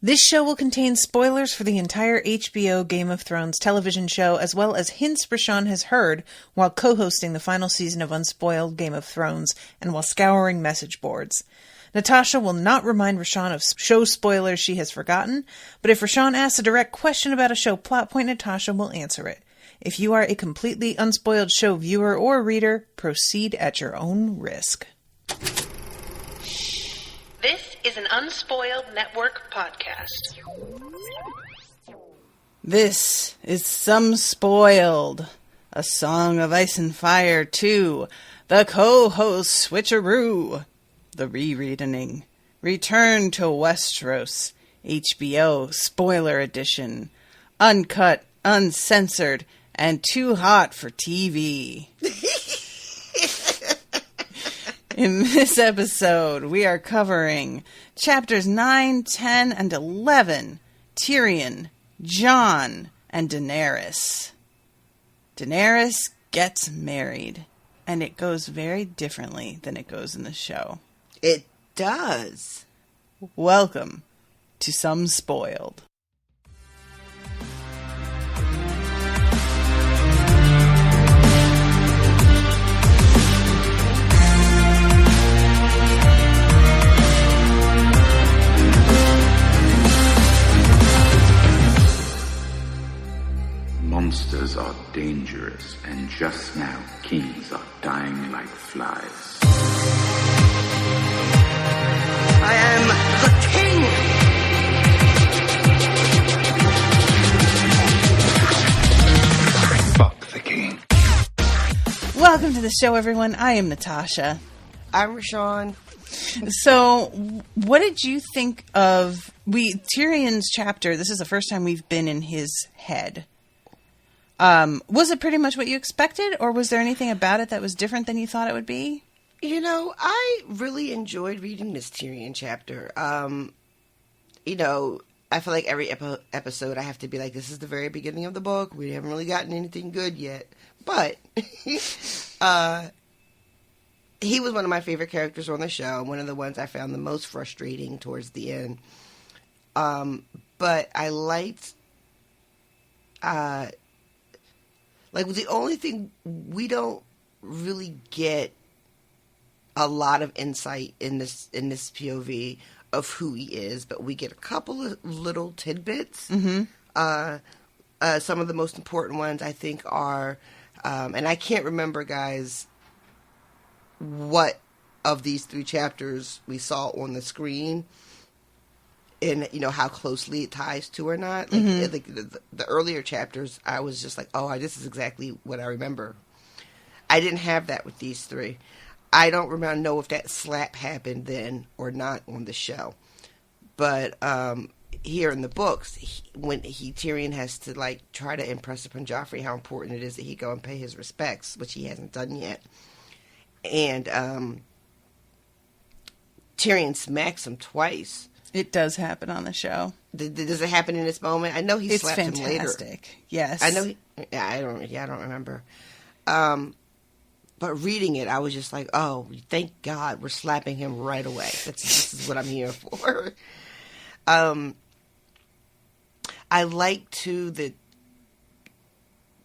This show will contain spoilers for the entire HBO Game of Thrones television show, as well as hints RoShawn has heard while co-hosting the final season of Unspoiled Game of Thrones and while scouring message boards. Natasha will not remind RoShawn of show spoilers she has forgotten, but if RoShawn asks a direct question about a show plot point, Natasha will answer it. If you are a completely unspoiled show viewer or reader, proceed at your own risk. This is an Unspoiled Network podcast. This is Some Spoiled, a Song of Ice and Fire 2, the co-host switcheroo, the rereading, Return to Westeros, HBO Spoiler Edition, uncut, uncensored, and too hot for TV. In this episode, we are covering chapters 9, 10, and 11, Tyrion, Jon, and Daenerys. Daenerys gets married, and it goes very differently than it goes in the show. It does. Welcome to Some Spoiled. Monsters are dangerous, and just now kings are dying like flies. I am the king! Fuck the king. Welcome to the show, everyone. I am Natasha. I'm RoShawn. So, what did you think of Tyrion's chapter? This is the first time we've been in his head. Was it pretty much what you expected, or was there anything about it that was different than you thought it would be? You know, I really enjoyed reading this Tyrion chapter. You know, I feel like every episode I have to be like, this is the very beginning of the book. We haven't really gotten anything good yet. But he was one of my favorite characters on the show. One of the ones I found the most frustrating towards the end. But I liked... Like, the only thing, we don't really get a lot of insight in this POV of who he is, but we get a couple of little tidbits. Mm-hmm. Some of the most important ones, I think, are, and I can't remember, guys, what of these 3 chapters we saw on the screen, and, you know, how closely it ties to or not. Like, the earlier chapters, I was just like, oh, this is exactly what I remember. I didn't have that with these 3. I don't know if that slap happened then or not on the show. But here in the books, when Tyrion has to, like, try to impress upon Joffrey how important it is that he go and pay his respects, which he hasn't done yet. And Tyrion smacks him twice. It does happen on the show. Does it happen in this moment? I know he slapped him later. It's fantastic. Yes. I know. I don't remember. But reading it, I was just like, oh, thank God we're slapping him right away. This is what I'm here for. I like, too, that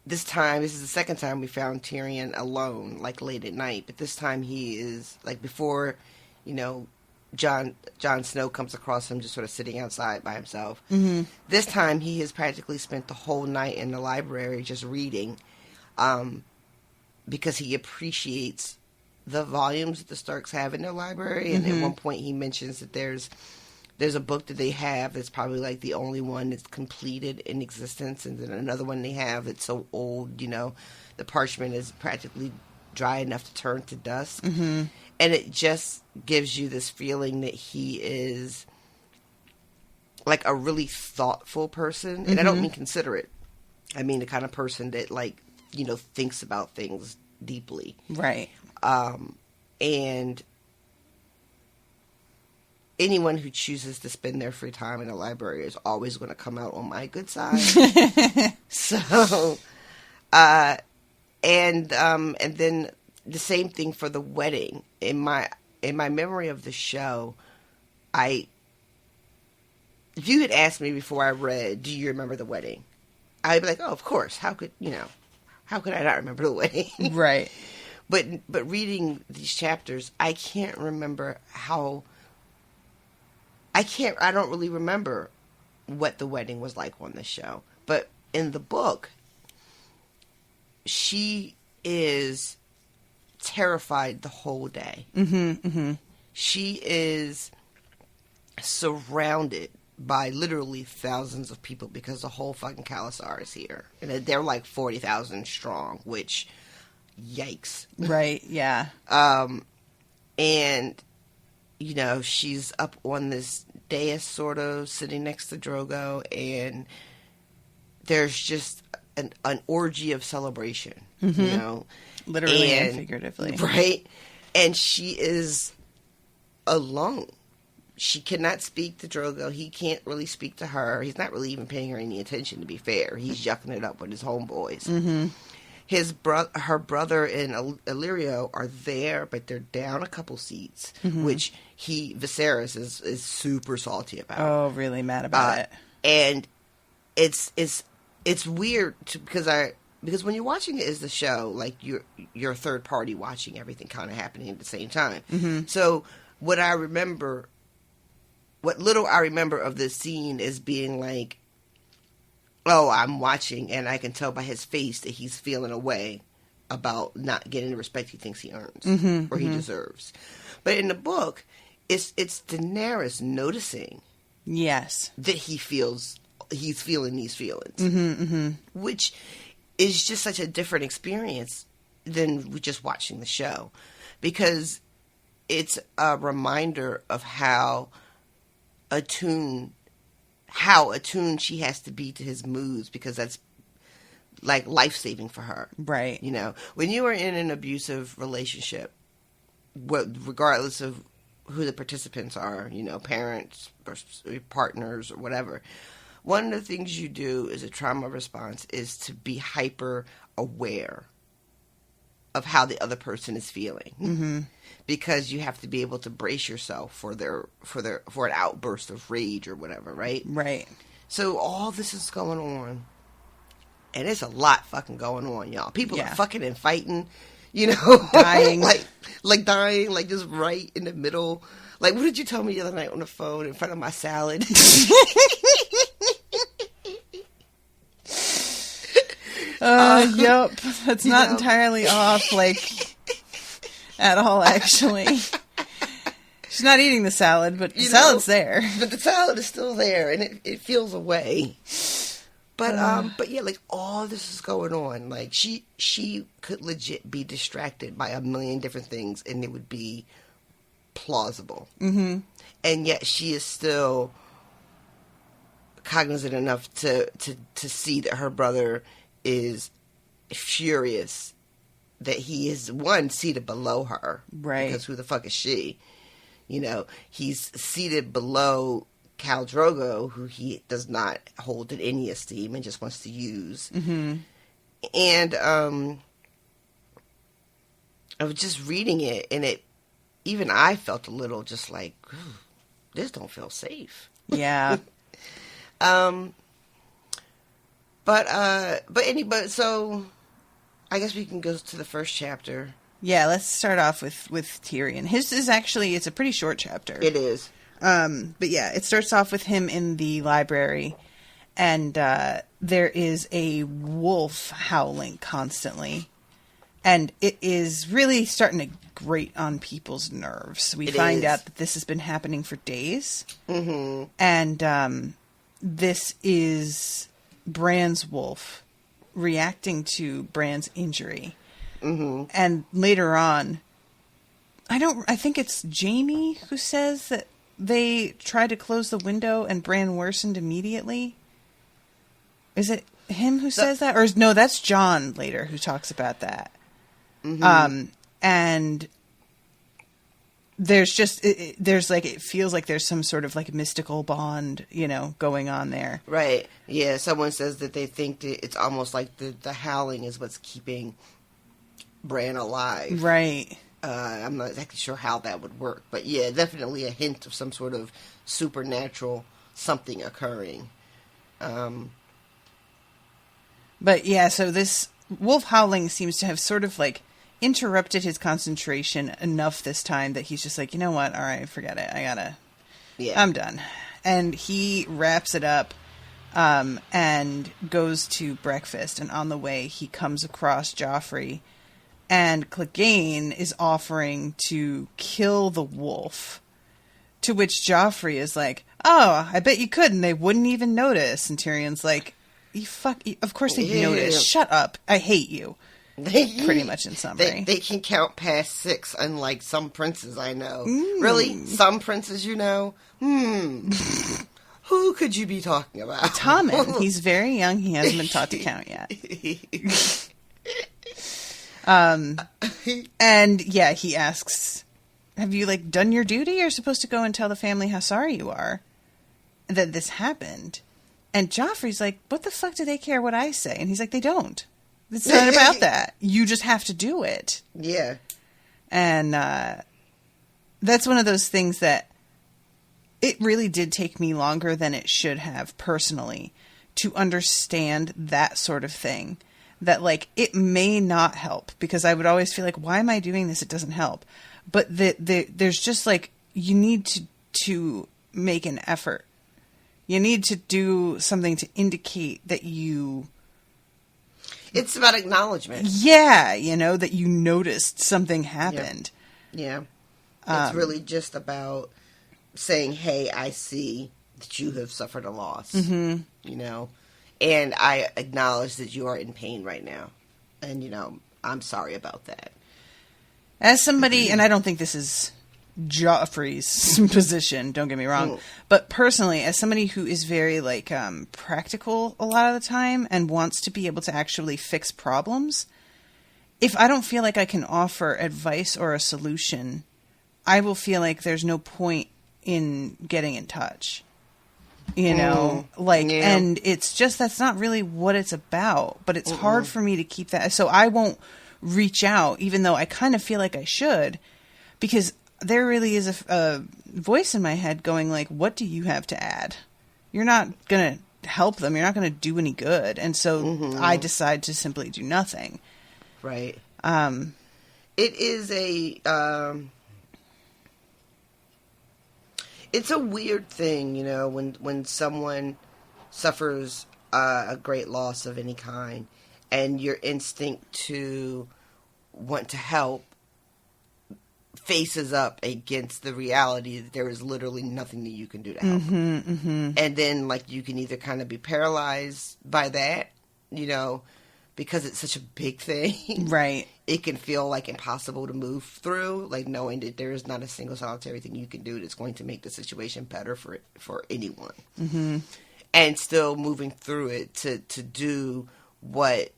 this is the second time we found Tyrion alone, like, late at night. But this time he is, like, before, you know, Jon Snow comes across him just sort of sitting outside by himself. Mm-hmm. This time he has practically spent the whole night in the library just reading, because he appreciates the volumes that the Starks have in their library. And at one point he mentions that there's a book that they have that's probably like the only one that's completed in existence, and then another one they have that's so old, you know, the parchment is practically dry enough to turn to dust. Mm-hmm. And it just gives you this feeling that he is like a really thoughtful person. And I don't mean considerate. I mean the kind of person that, like, you know, thinks about things deeply. Right. And anyone who chooses to spend their free time in a library is always going to come out on my good side. So, and then the same thing for the wedding. In my memory of the show, I if you had asked me before I read, do you remember the wedding? I'd be like, oh, of course. How could I not remember the wedding? Right. But reading these chapters, I can't remember I don't really remember what the wedding was like on this show. But in the book, she is terrified the whole day. Mm-hmm, mm-hmm. She is surrounded by literally thousands of people because the whole fucking Khalasar is here. And they're like 40,000 strong, which, yikes. Right, yeah. And, you know, she's up on this dais sort of sitting next to Drogo, and there's just an orgy of celebration, mm-hmm. you know. Literally and figuratively. Right? And she is alone. She cannot speak to Drogo. He can't really speak to her. He's not really even paying her any attention, to be fair. He's yucking it up with his homeboys. Mm-hmm. Her brother and Illyrio are there, but they're down a couple seats, mm-hmm. which Viserys is super salty about. Oh, really mad about it. And it's weird because when you're watching it as the show, like you're a third party watching everything kind of happening at the same time. Mm-hmm. So what little I remember of this scene is being like, oh, I'm watching, and I can tell by his face that he's feeling a way about not getting the respect he thinks he earns mm-hmm, or he mm-hmm. deserves. But in the book, it's Daenerys noticing, yes, that he's feeling these feelings, mm-hmm, mm-hmm. which is just such a different experience than just watching the show, because it's a reminder of how attuned she has to be to his moods, because that's like life-saving for her. Right. You know, when you are in an abusive relationship, regardless of who the participants are, you know, parents or partners or whatever, one of the things you do as a trauma response is to be hyper aware of how the other person is feeling, mm-hmm. because you have to be able to brace yourself for an outburst of rage or whatever, right? Right. So all this is going on, and it's a lot fucking going on, y'all. People are fucking and fighting, you know, dying, like dying, like just right in the middle. Like, what did you tell me the other night on the phone in front of my salad? Yep. That's not entirely off, like, at all, actually. She's not eating the salad, but the salad's there. But the salad is still there, and it feels away. But yeah, like, all this is going on. Like, she could legit be distracted by a million different things, and it would be plausible. Mm-hmm. And yet she is still cognizant enough to see that her brother is furious that he is, one, seated below her. Right. Because who the fuck is she? You know, he's seated below Khal Drogo, who he does not hold in any esteem and just wants to use. Mm-hmm. And I was just reading it, and even I felt a little just like, this don't feel safe. Yeah. But so I guess we can go to the first chapter. Yeah, let's start off with Tyrion. His is actually, it's a pretty short chapter. It is. But yeah, it starts off with him in the library, and there is a wolf howling constantly, and it is really starting to grate on people's nerves. We find out that this has been happening for days, mm-hmm. and this is Bran's wolf reacting to Bran's injury. Mm-hmm. And later on, I think it's Jaime who says that they tried to close the window and Bran worsened immediately. Is it him who says that? Or no, that's Jon later who talks about that. Mm-hmm. And there's just, there's like, it feels like there's some sort of like mystical bond, you know, going on there. Right. Yeah. Someone says that they think that it's almost like the howling is what's keeping Bran alive. Right. I'm not exactly sure how that would work, but yeah, definitely a hint of some sort of supernatural something occurring. But yeah, so this wolf howling seems to have sort of like interrupted his concentration enough this time that he's just like, you know what? All right, forget it. I'm done. And he wraps it up, and goes to breakfast. And on the way, he comes across Joffrey, and Clegane is offering to kill the wolf. To which Joffrey is like, oh, I bet you could, and they wouldn't even notice. And Tyrion's like, of course they'd notice. Shut up. I hate you. Pretty much in summary. They can count past 6, unlike some princes I know. Really? Some princes you know? Who could you be talking about? Tommen. He's very young. He hasn't been taught to count yet. And yeah, he asks, have you like done your duty? You're supposed to go and tell the family how sorry you are that this happened. And Joffrey's like, what the fuck do they care what I say? And he's like, they don't. It's not about that. You just have to do it. Yeah. And that's one of those things that it really did take me longer than it should have personally to understand that sort of thing. That like, it may not help, because I would always feel like, why am I doing this? It doesn't help. But there's just like, you need to make an effort. You need to do something to indicate that you... It's about acknowledgement. Yeah, that you noticed something happened. Yeah. It's really just about saying, hey, I see that you have suffered a loss. Mm-hmm. And I acknowledge that you are in pain right now. And, I'm sorry about that. As somebody, and I don't think this is Joffrey's position, don't get me wrong, but personally, as somebody who is very like practical a lot of the time and wants to be able to actually fix problems, if I don't feel like I can offer advice or a solution, I will feel like there's no point in getting in touch. And it's just, that's not really what it's about, but it's hard for me to keep that. So I won't reach out, even though I kind of feel like I should, because there really is a voice in my head going like, what do you have to add? You're not going to help them. You're not going to do any good. And so I decide to simply do nothing. Right. It is it's a weird thing, when someone suffers a great loss of any kind, and your instinct to want to help faces up against the reality that there is literally nothing that you can do to help. And then, like, you can either kind of be paralyzed by that, because it's such a big thing. Right. It can feel, like, impossible to move through, like, knowing that there is not a single solitary thing you can do that's going to make the situation better for anyone. Mm-hmm. And still moving through it to do what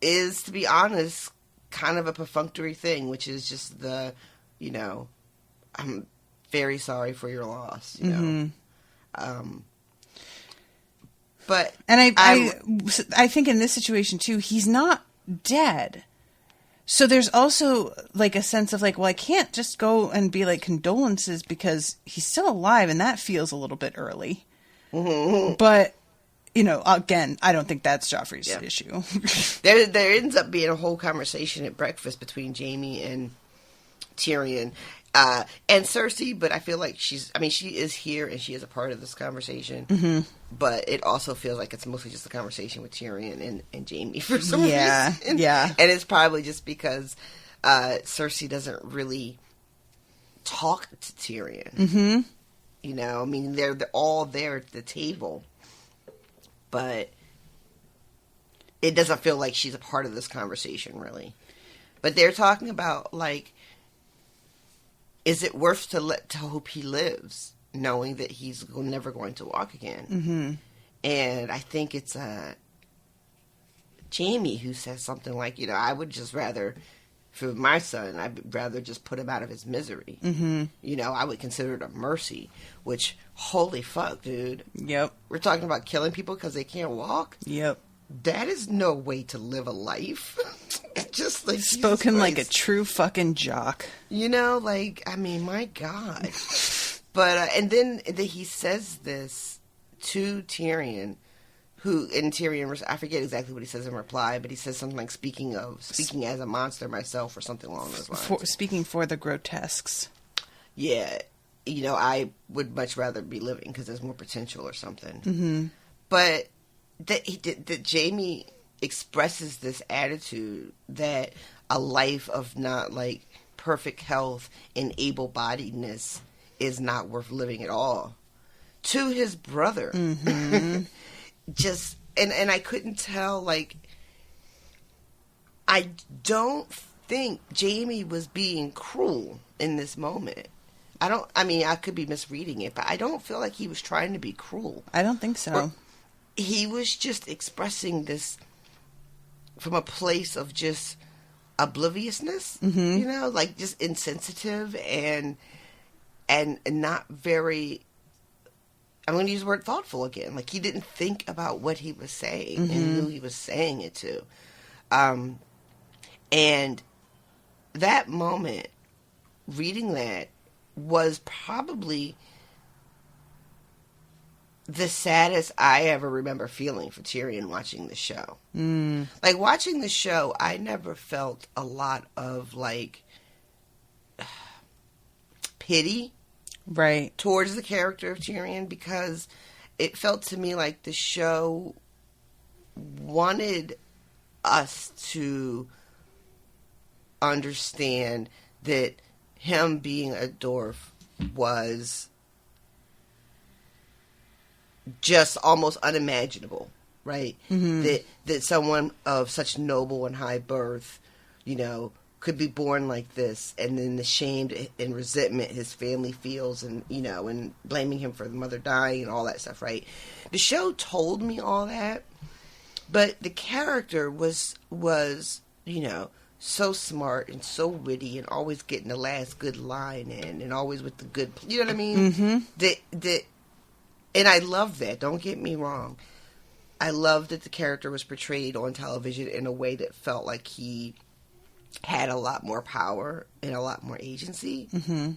is, to be honest, kind of a perfunctory thing, which is just I'm very sorry for your loss, but and I think in this situation too, he's not dead. So there's also like a sense of like, well, I can't just go and be like condolences because he's still alive, and that feels a little bit early. Mm-hmm. But again, I don't think that's Joffrey's issue. There ends up being a whole conversation at breakfast between Jaime and Tyrion and Cersei, but I feel like she is here and she is a part of this conversation. Mm-hmm. But it also feels like it's mostly just a conversation with Tyrion and Jaime for some reason. Yeah. And it's probably just because Cersei doesn't really talk to Tyrion. Mm-hmm. They're all there at the table, but it doesn't feel like she's a part of this conversation, really. But they're talking about, like, is it worth to hope he lives, knowing that he's never going to walk again? Mm-hmm. And I think it's Jaime who says something like, I would just rather, for my son, I'd rather just put him out of his misery. Mm-hmm. I would consider it a mercy, which, holy fuck, dude. Yep. We're talking about killing people because they can't walk? Yep. That is no way to live a life. Just like spoken like a true fucking jock. My God. But and then he says this to Tyrion, Tyrion, I forget exactly what he says in reply, but he says something like speaking as a monster myself or something along those lines. Speaking for the grotesques. Yeah. I would much rather be living because there's more potential or something. Mm-hmm. But that Jaime expresses this attitude that a life of not like perfect health and able-bodiedness is not worth living at all to his brother. Mm-hmm. Just and I couldn't tell, like, I don't think Jaime was being cruel in this moment. I could be misreading it, but I don't feel like he was trying to be cruel. I don't think so. He was just expressing this from a place of just obliviousness, like just insensitive and not very, I'm going to use the word thoughtful again. Like, he didn't think about what he was saying and who he was saying it to. And that moment, reading that, was probably the saddest I ever remember feeling for Tyrion watching the show. Mm. Like, watching the show, I never felt a lot of, like, pity right towards the character of Tyrion, because it felt to me like the show wanted us to understand that him being a dwarf was just almost unimaginable, right? Mm-hmm. That someone of such noble and high birth, could be born like this, and then the shame and resentment his family feels, and and blaming him for the mother dying and all that stuff, right? The show told me all that, but the character was so smart and so witty and always getting the last good line in and always with the good, you know what I mean? Mm-hmm. And I love that. Don't get me wrong. I love that the character was portrayed on television in a way that felt like he had a lot more power and a lot more agency. Mm-hmm.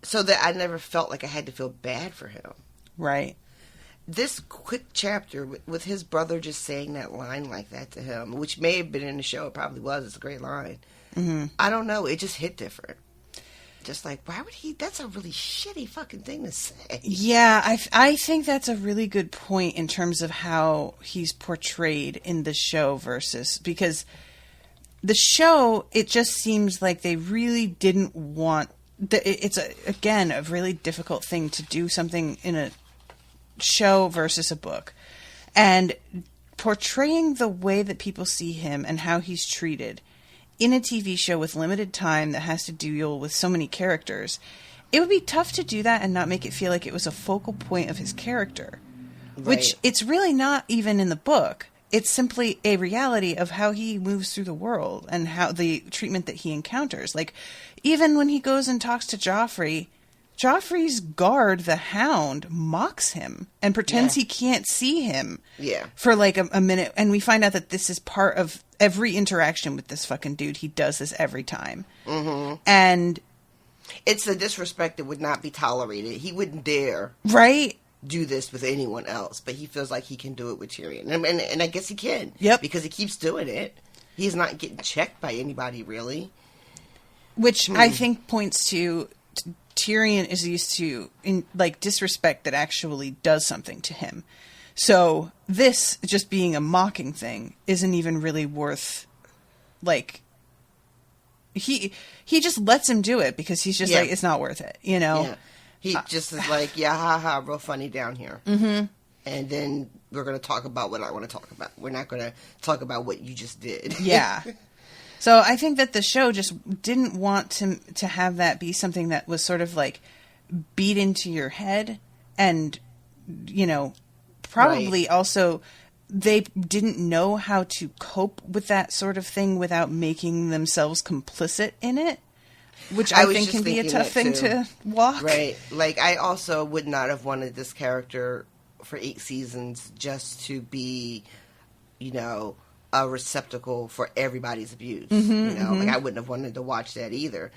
So that I never felt like I had to feel bad for him. Right. This quick chapter with his brother just saying that line like that to him, which may have been in the show, it probably was. It's a great line. Mm-hmm. I don't know. It just hit different. Just like, why would he? That's a really shitty fucking thing to say. Yeah, I think that's a really good point in terms of how he's portrayed in the show because the show, it just seems like they really didn't want. It's again a really difficult thing to do something in a show versus a book, and portraying the way that people see him and how he's treated in a TV show with limited time that has to deal with so many characters, it would be tough to do that and not make it feel like it was a focal point of his character, right. Which it's really not even in the book. It's simply a reality of how he moves through the world and how the treatment that he encounters. Like, even when he goes and talks to Joffrey's guard, the Hound, mocks him and pretends he can't see him for like a minute. And we find out that this is part of every interaction with this fucking dude. He does this every time. Mm-hmm. And it's a disrespect that would not be tolerated. He wouldn't dare do this with anyone else, but he feels like he can do it with Tyrion. And I guess he can. Yep. Because he keeps doing it. He's not getting checked by anybody, really. Which I think points to Tyrion is used to disrespect that actually does something to him. So this just being a mocking thing isn't even really worth, like, he just lets him do it because he's just like, it's not worth it, Yeah. He just is like, haha, real funny down here. Mm-hmm. And then we're going to talk about what I want to talk about. We're not going to talk about what you just did. Yeah. So I think that the show just didn't want to have that be something that was sort of like beat into your head, and probably also they didn't know how to cope with that sort of thing without making themselves complicit in it, which I think can be a tough thing to walk. Right. Like, I also would not have wanted this character for 8 seasons just to be, a receptacle for everybody's abuse. Mm-hmm, Like, I wouldn't have wanted to watch that either.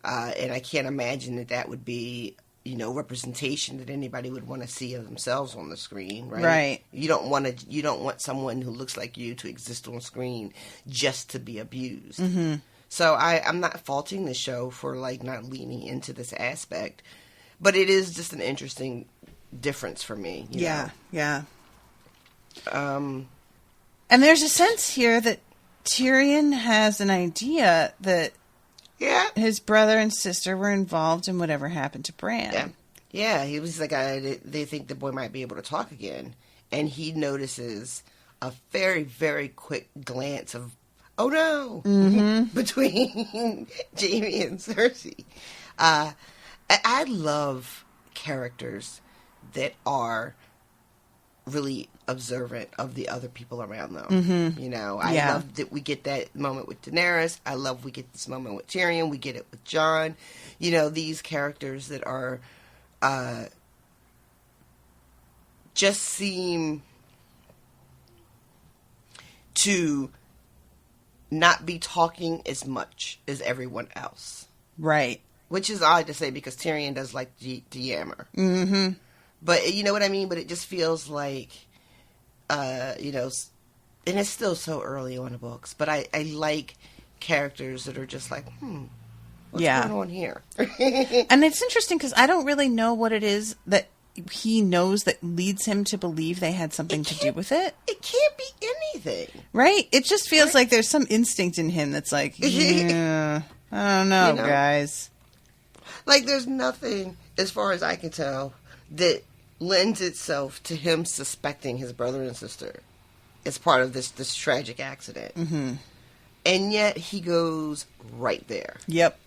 And I can't imagine that would be, representation that anybody would want to see of themselves on the screen, right? Right. You don't want someone who looks like you to exist on screen just to be abused. Mm-hmm. So I'm not faulting the show for like not leaning into this aspect, but it is just an interesting difference for me. You know? Yeah. And there's a sense here that Tyrion has an idea that his brother and sister were involved in whatever happened to Bran. Yeah, he was like, they think the boy might be able to talk again. And he notices a very, very quick glance of, oh no, between Jaime and Cersei. I love characters that are really observant of the other people around them. Mm-hmm. I love that we get that moment with Daenerys. I love we get this moment with Tyrion. We get it with Jon. These characters that are just seem to not be talking as much as everyone else. Right. Which is odd to say because Tyrion does like to yammer. Mm-hmm. But you know what I mean? But it just feels like, and it's still so early on in the books, but I like characters that are just like, what's going on here? And it's interesting because I don't really know what it is that he knows that leads him to believe they had something to do with it. It can't be anything. Right? It just feels like there's some instinct in him that's like, I don't know, guys. Like, there's nothing, as far as I can tell, that lends itself to him suspecting his brother and sister as part of this tragic accident. Mm-hmm. And yet he goes right there. Yep.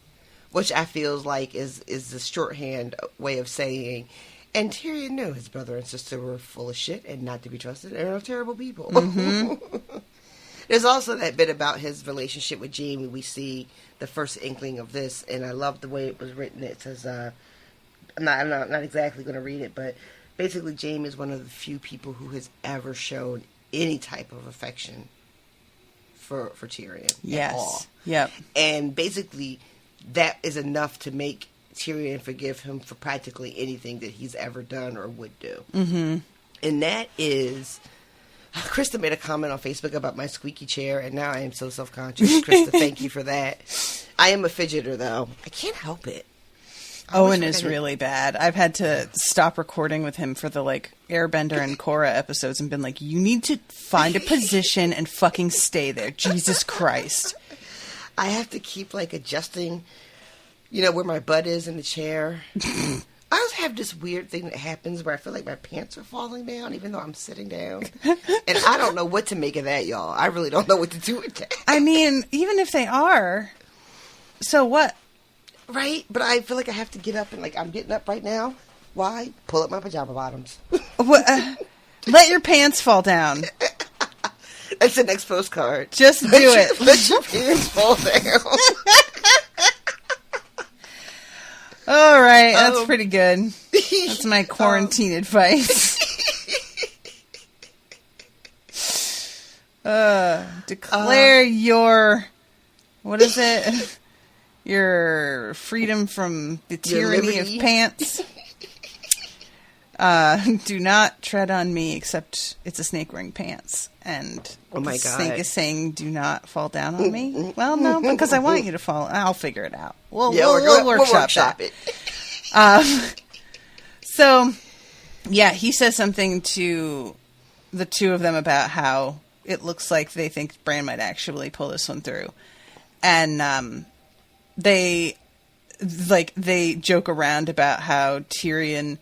Which I feel like is the shorthand way of saying, and Tyrion knew his brother and sister were full of shit and not to be trusted and are terrible people. Mm-hmm. There's also that bit about his relationship with Jaime. We see the first inkling of this, and I love the way it was written. It says, I'm not exactly going to read it, but basically Jaime is one of the few people who has ever shown any type of affection for Tyrion at all. Yep. And basically that is enough to make Tyrion forgive him for practically anything that he's ever done or would do. Mm-hmm. And that is... Krista made a comment on Facebook about my squeaky chair, and now I am so self-conscious. Krista, thank you for that. I am a fidgeter, though. I can't help it. Owen is really bad. I've had to stop recording with him for the Airbender and Korra episodes and been like, you need to find a position and fucking stay there. Jesus Christ. I have to keep adjusting, where my butt is in the chair. I also have this weird thing that happens where I feel like my pants are falling down even though I'm sitting down. And I don't know what to make of that, y'all. I really don't know what to do with that. I mean, even if they are, so what? Right? But I feel like I have to get up and I'm getting up right now. Why? Pull up my pajama bottoms. Let your pants fall down. That's the next postcard. Just do it. Let your pants fall down. All right, that's pretty good. That's my quarantine advice. Declare your, what is it? Your freedom from the tyranny of pants. Do not tread on me, except it's a snake wearing pants. And the snake is saying, do not fall down on me. Well, no, because I want you to fall. I'll figure it out. We'll workshop it. So, yeah, he says something to the two of them about how it looks like they think Bran might actually pull this one through. And they joke around about how Tyrion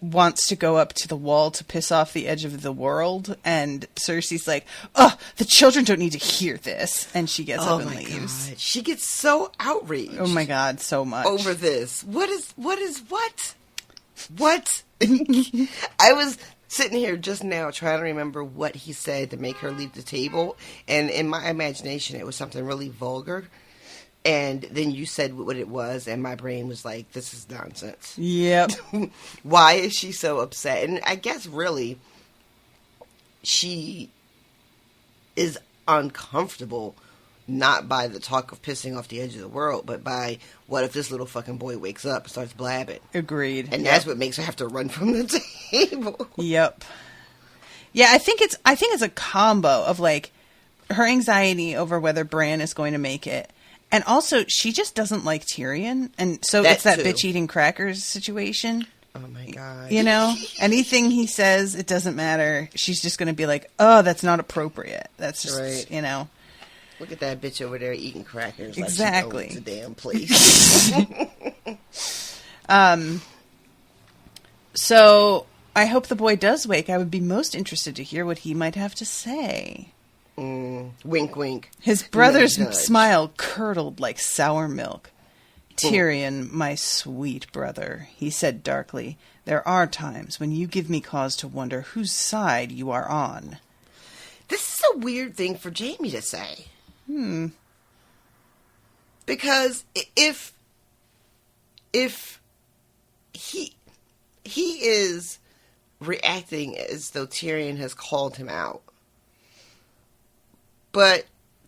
wants to go up to the wall to piss off the edge of the world, and Cersei's like, "Oh, the children don't need to hear this," and she gets up and leaves. God. She gets so outraged. Oh my God, so much over this. What? I was sitting here just now trying to remember what he said to make her leave the table, and in my imagination, it was something really vulgar. And then you said what it was, and my brain was like, this is nonsense. Yep. Why is she so upset? And I guess, really, she is uncomfortable not by the talk of pissing off the edge of the world, but by what if this little fucking boy wakes up and starts blabbing. Agreed. And that's what makes her have to run from the table. Yep. Yeah, I think it's a combo of like her anxiety over whether Bran is going to make it, and also she just doesn't like Tyrion, and so it's that bitch eating crackers situation. Oh my god! You know, anything he says, it doesn't matter. She's just going to be like, "Oh, that's not appropriate." That's just right. You know. Look at that bitch over there eating crackers. Exactly. Like she owns a damn place. So I hope the boy does wake. I would be most interested to hear what he might have to say. Wink, wink. His brother's Nudge, nudge. smile curdled like sour milk. Tyrion, my sweet brother, he said darkly, there are times when you give me cause to wonder whose side you are on. This is a weird thing for Jaime to say. Because if he is reacting as though Tyrion has called him out, but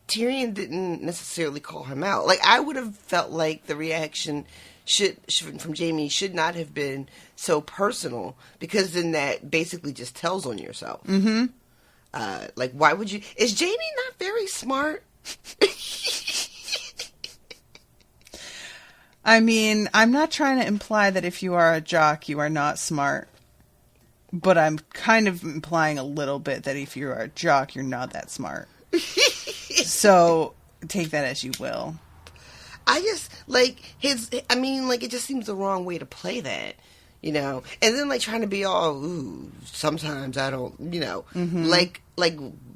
Tyrion didn't necessarily call him out. Like, I would have felt like the reaction from Jaime should not have been so personal, because then that basically just tells on yourself. Mm-hmm. Like, why would you... Is Jaime not very smart? I mean, I'm not trying to imply that if you are a jock, you are not smart. But I'm kind of implying a little bit that if you are a jock, you're not that smart. So, take that as you will. I just, like, it just seems the wrong way to play that, you know? And then, like, trying to be all, ooh, sometimes I don't, you know, like,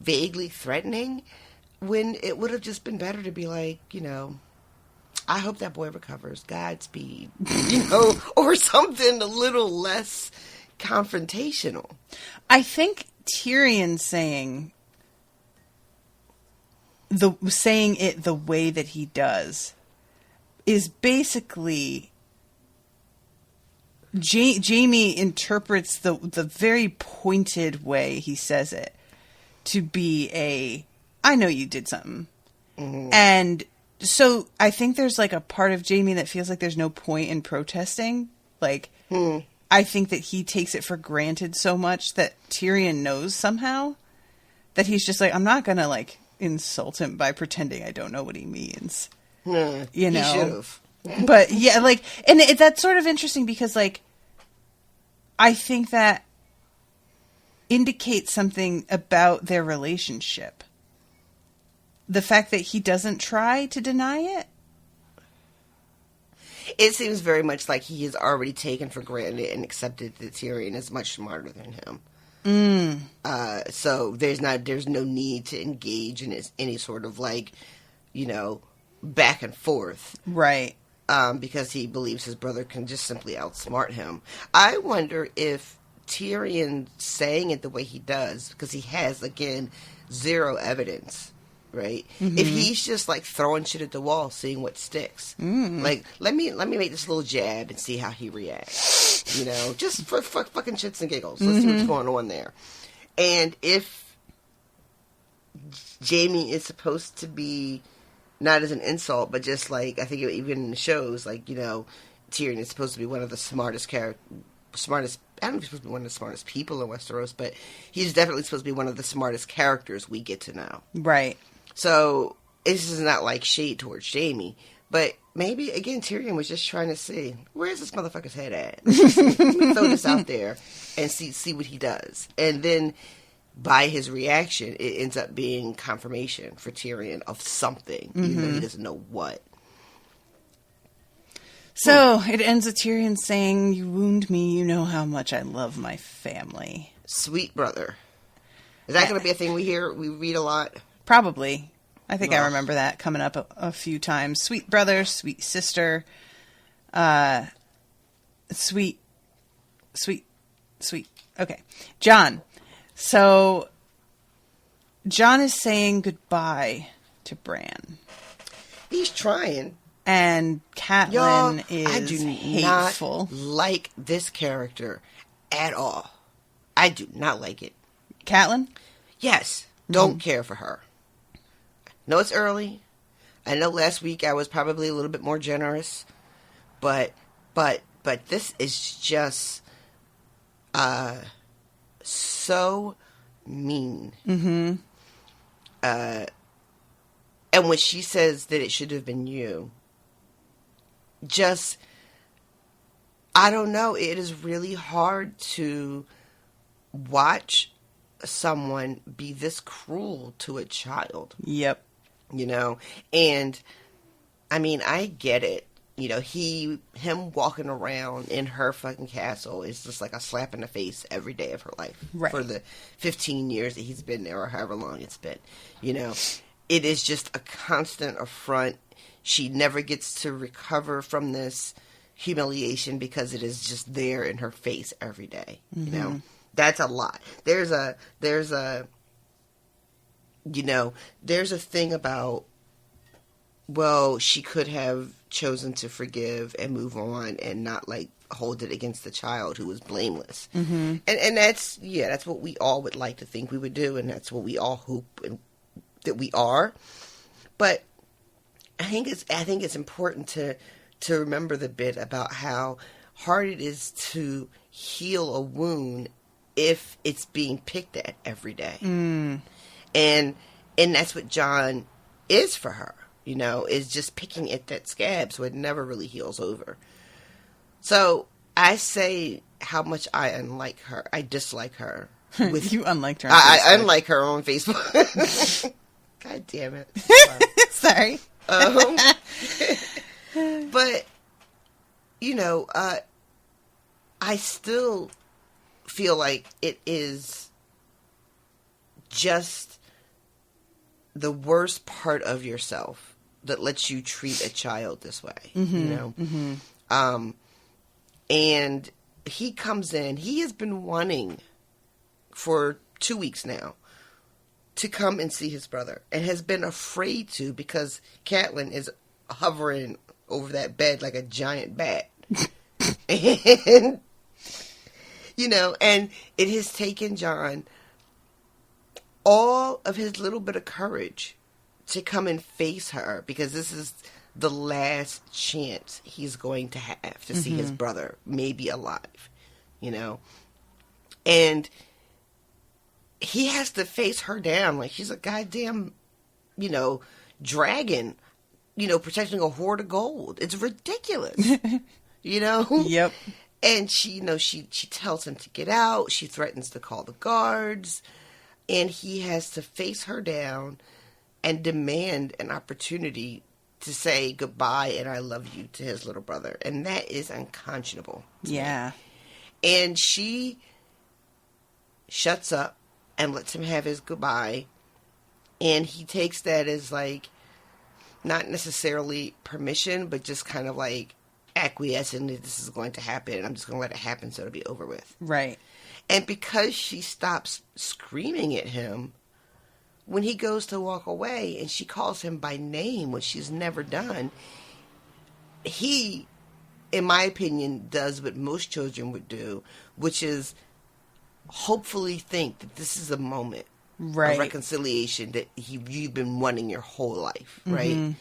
vaguely threatening, when it would have just been better to be like, you know, I hope that boy recovers. Godspeed. You know, or something a little less confrontational. I think Tyrion saying it the way that he does is basically Jaime interprets the very pointed way he says it to be I know you did something. Mm-hmm. And so I think there's like a part of Jaime that feels like there's no point in protesting. Like, I think that he takes it for granted so much that Tyrion knows somehow that he's just like, I'm not going to like insult him by pretending I don't know what he means. You know? He should've. But yeah, like, and that's sort of interesting because like, I think that indicates something about their relationship. The fact that he doesn't try to deny it. It seems very much like he has already taken for granted and accepted that Tyrion is much smarter than him. So there's no need to engage in any sort of like, you know, back and forth. Right. Because he believes his brother can just simply outsmart him. I wonder if Tyrion saying it the way he does, because he has, again, zero evidence, right? Mm-hmm. If he's just like throwing shit at the wall, seeing what sticks. Like, let me make this little jab and see how he reacts. You know, just for fucking shits and giggles. Let's see what's going on there. And if Jaime is supposed to be not as an insult, but just like, I think even in the shows, like, you know, Tyrion is supposed to be one of the smartest, I don't know if he's supposed to be one of the smartest people in Westeros, but he's definitely supposed to be one of the smartest characters we get to know. Right. So, this is not like shade towards Jaime, but maybe, again, Tyrion was just trying to see, where's this motherfucker's head at? Let me throw this out there and see what he does. And then, by his reaction, it ends up being confirmation for Tyrion of something, even though he doesn't know what. So, it ends with Tyrion saying, you wound me, you know how much I love my family. Sweet brother. Is that going to be a thing we read a lot? Probably. I think I remember that coming up a few times. Sweet brother, sweet sister, sweet. Okay. Jon. So, Jon is saying goodbye to Bran. He's trying. And Catelyn is I do hateful. Not like this character at all. I do not like it. Catelyn? Yes. Don't care for her. No, it's early. I know last week I was probably a little bit more generous, but this is just so mean. Mm-hmm. And when she says that it should have been you, just, I don't know, it is really hard to watch someone be this cruel to a child. Yep. You know, and I mean, I get it. You know, him walking around in her fucking castle is just like a slap in the face every day of her life. Right. For the 15 years that he's been there, or however long it's been. You know, it is just a constant affront. She never gets to recover from this humiliation because it is just there in her face every day. Mm-hmm. You know, that's a lot. There's a thing about, well, she could have chosen to forgive and move on and not like hold it against the child who was blameless. Mm-hmm. And that's what we all would like to think we would do, and that's what we all hope that we are. But I think it's important to remember the bit about how hard it is to heal a wound if it's being picked at every day. And that's what Jon is for her, you know, is just picking at that scab, so it never really heals over. So I say how much I dislike her. You unliked her on I Facebook. unlike her on Facebook. God damn it. Sorry. But, you know, I still feel like it is just the worst part of yourself that lets you treat a child this way, you know? Mm-hmm. And he comes in, he has been wanting for 2 weeks now to come and see his brother, and has been afraid to because Catelyn is hovering over that bed like a giant bat. And, you know, and it has taken Jon all of his little bit of courage to come and face her, because this is the last chance he's going to have to see his brother maybe alive, you know? And he has to face her down like she's a goddamn, you know, dragon, you know, protecting a hoard of gold. It's ridiculous, you know? Yep. And she, you know, she tells him to get out. She threatens to call the guards. And he has to face her down and demand an opportunity to say goodbye and I love you to his little brother. And that is unconscionable. Yeah. And she shuts up and lets him have his goodbye. And he takes that as like, not necessarily permission, but just kind of like acquiescing that this is going to happen. And I'm just going to let it happen so it'll be over with. Right. And because she stops screaming at him, when he goes to walk away and she calls him by name, which she's never done, he, in my opinion, does what most children would do, which is hopefully think that this is a moment of reconciliation that you've been wanting your whole life, right? Mm-hmm.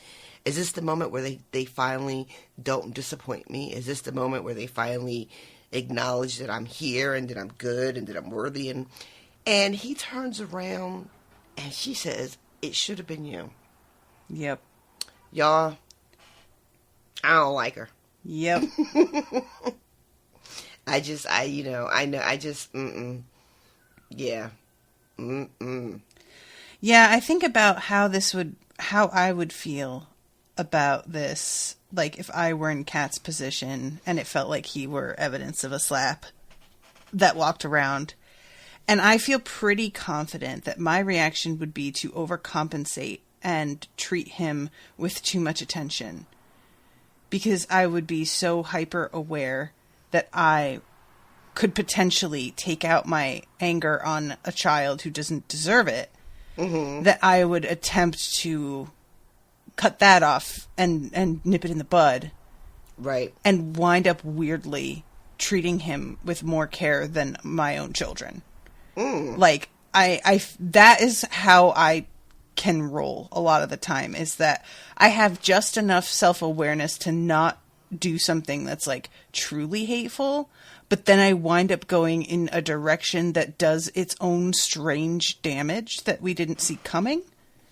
Is this the moment where they finally don't disappoint me? Is this the moment where they finally acknowledge that I'm here and that I'm good and that I'm worthy? And he turns around and she says, it should have been you. Yep. Y'all, I don't like her. Yep. Yeah. Yeah, I think about how I would feel about this, like if I were in Kat's position and it felt like he were evidence of a slap that walked around. And I feel pretty confident that my reaction would be to overcompensate and treat him with too much attention. Because I would be so hyper aware that I could potentially take out my anger on a child who doesn't deserve it, that I would attempt to cut that off and nip it in the bud. Right. And wind up weirdly treating him with more care than my own children. Like, that is how I can roll a lot of the time, is that I have just enough self-awareness to not do something that's like truly hateful, but then I wind up going in a direction that does its own strange damage that we didn't see coming.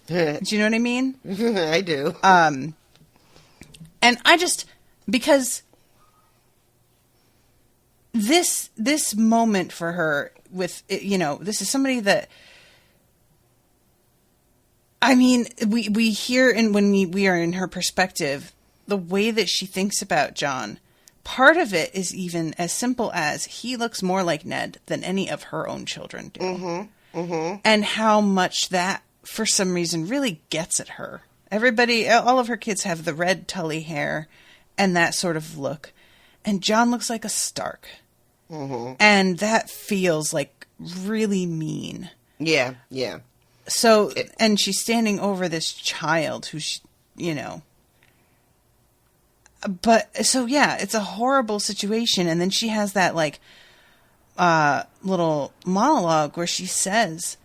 Do you know what I mean? I do. And I just, because this moment for her with, this is somebody that, I mean, we hear, and when we are in her perspective, the way that she thinks about Jon, part of it is even as simple as he looks more like Ned than any of her own children do. Mm-hmm. Mm-hmm. And how much that, for some reason, really gets at her. Everybody, all of her kids have the red tully hair and that sort of look. And Jon looks like a Stark. Mm-hmm. And that feels like really mean. Yeah, yeah. So, and she's standing over this child who's, but, so yeah, it's a horrible situation. And then she has that, like, little monologue where she says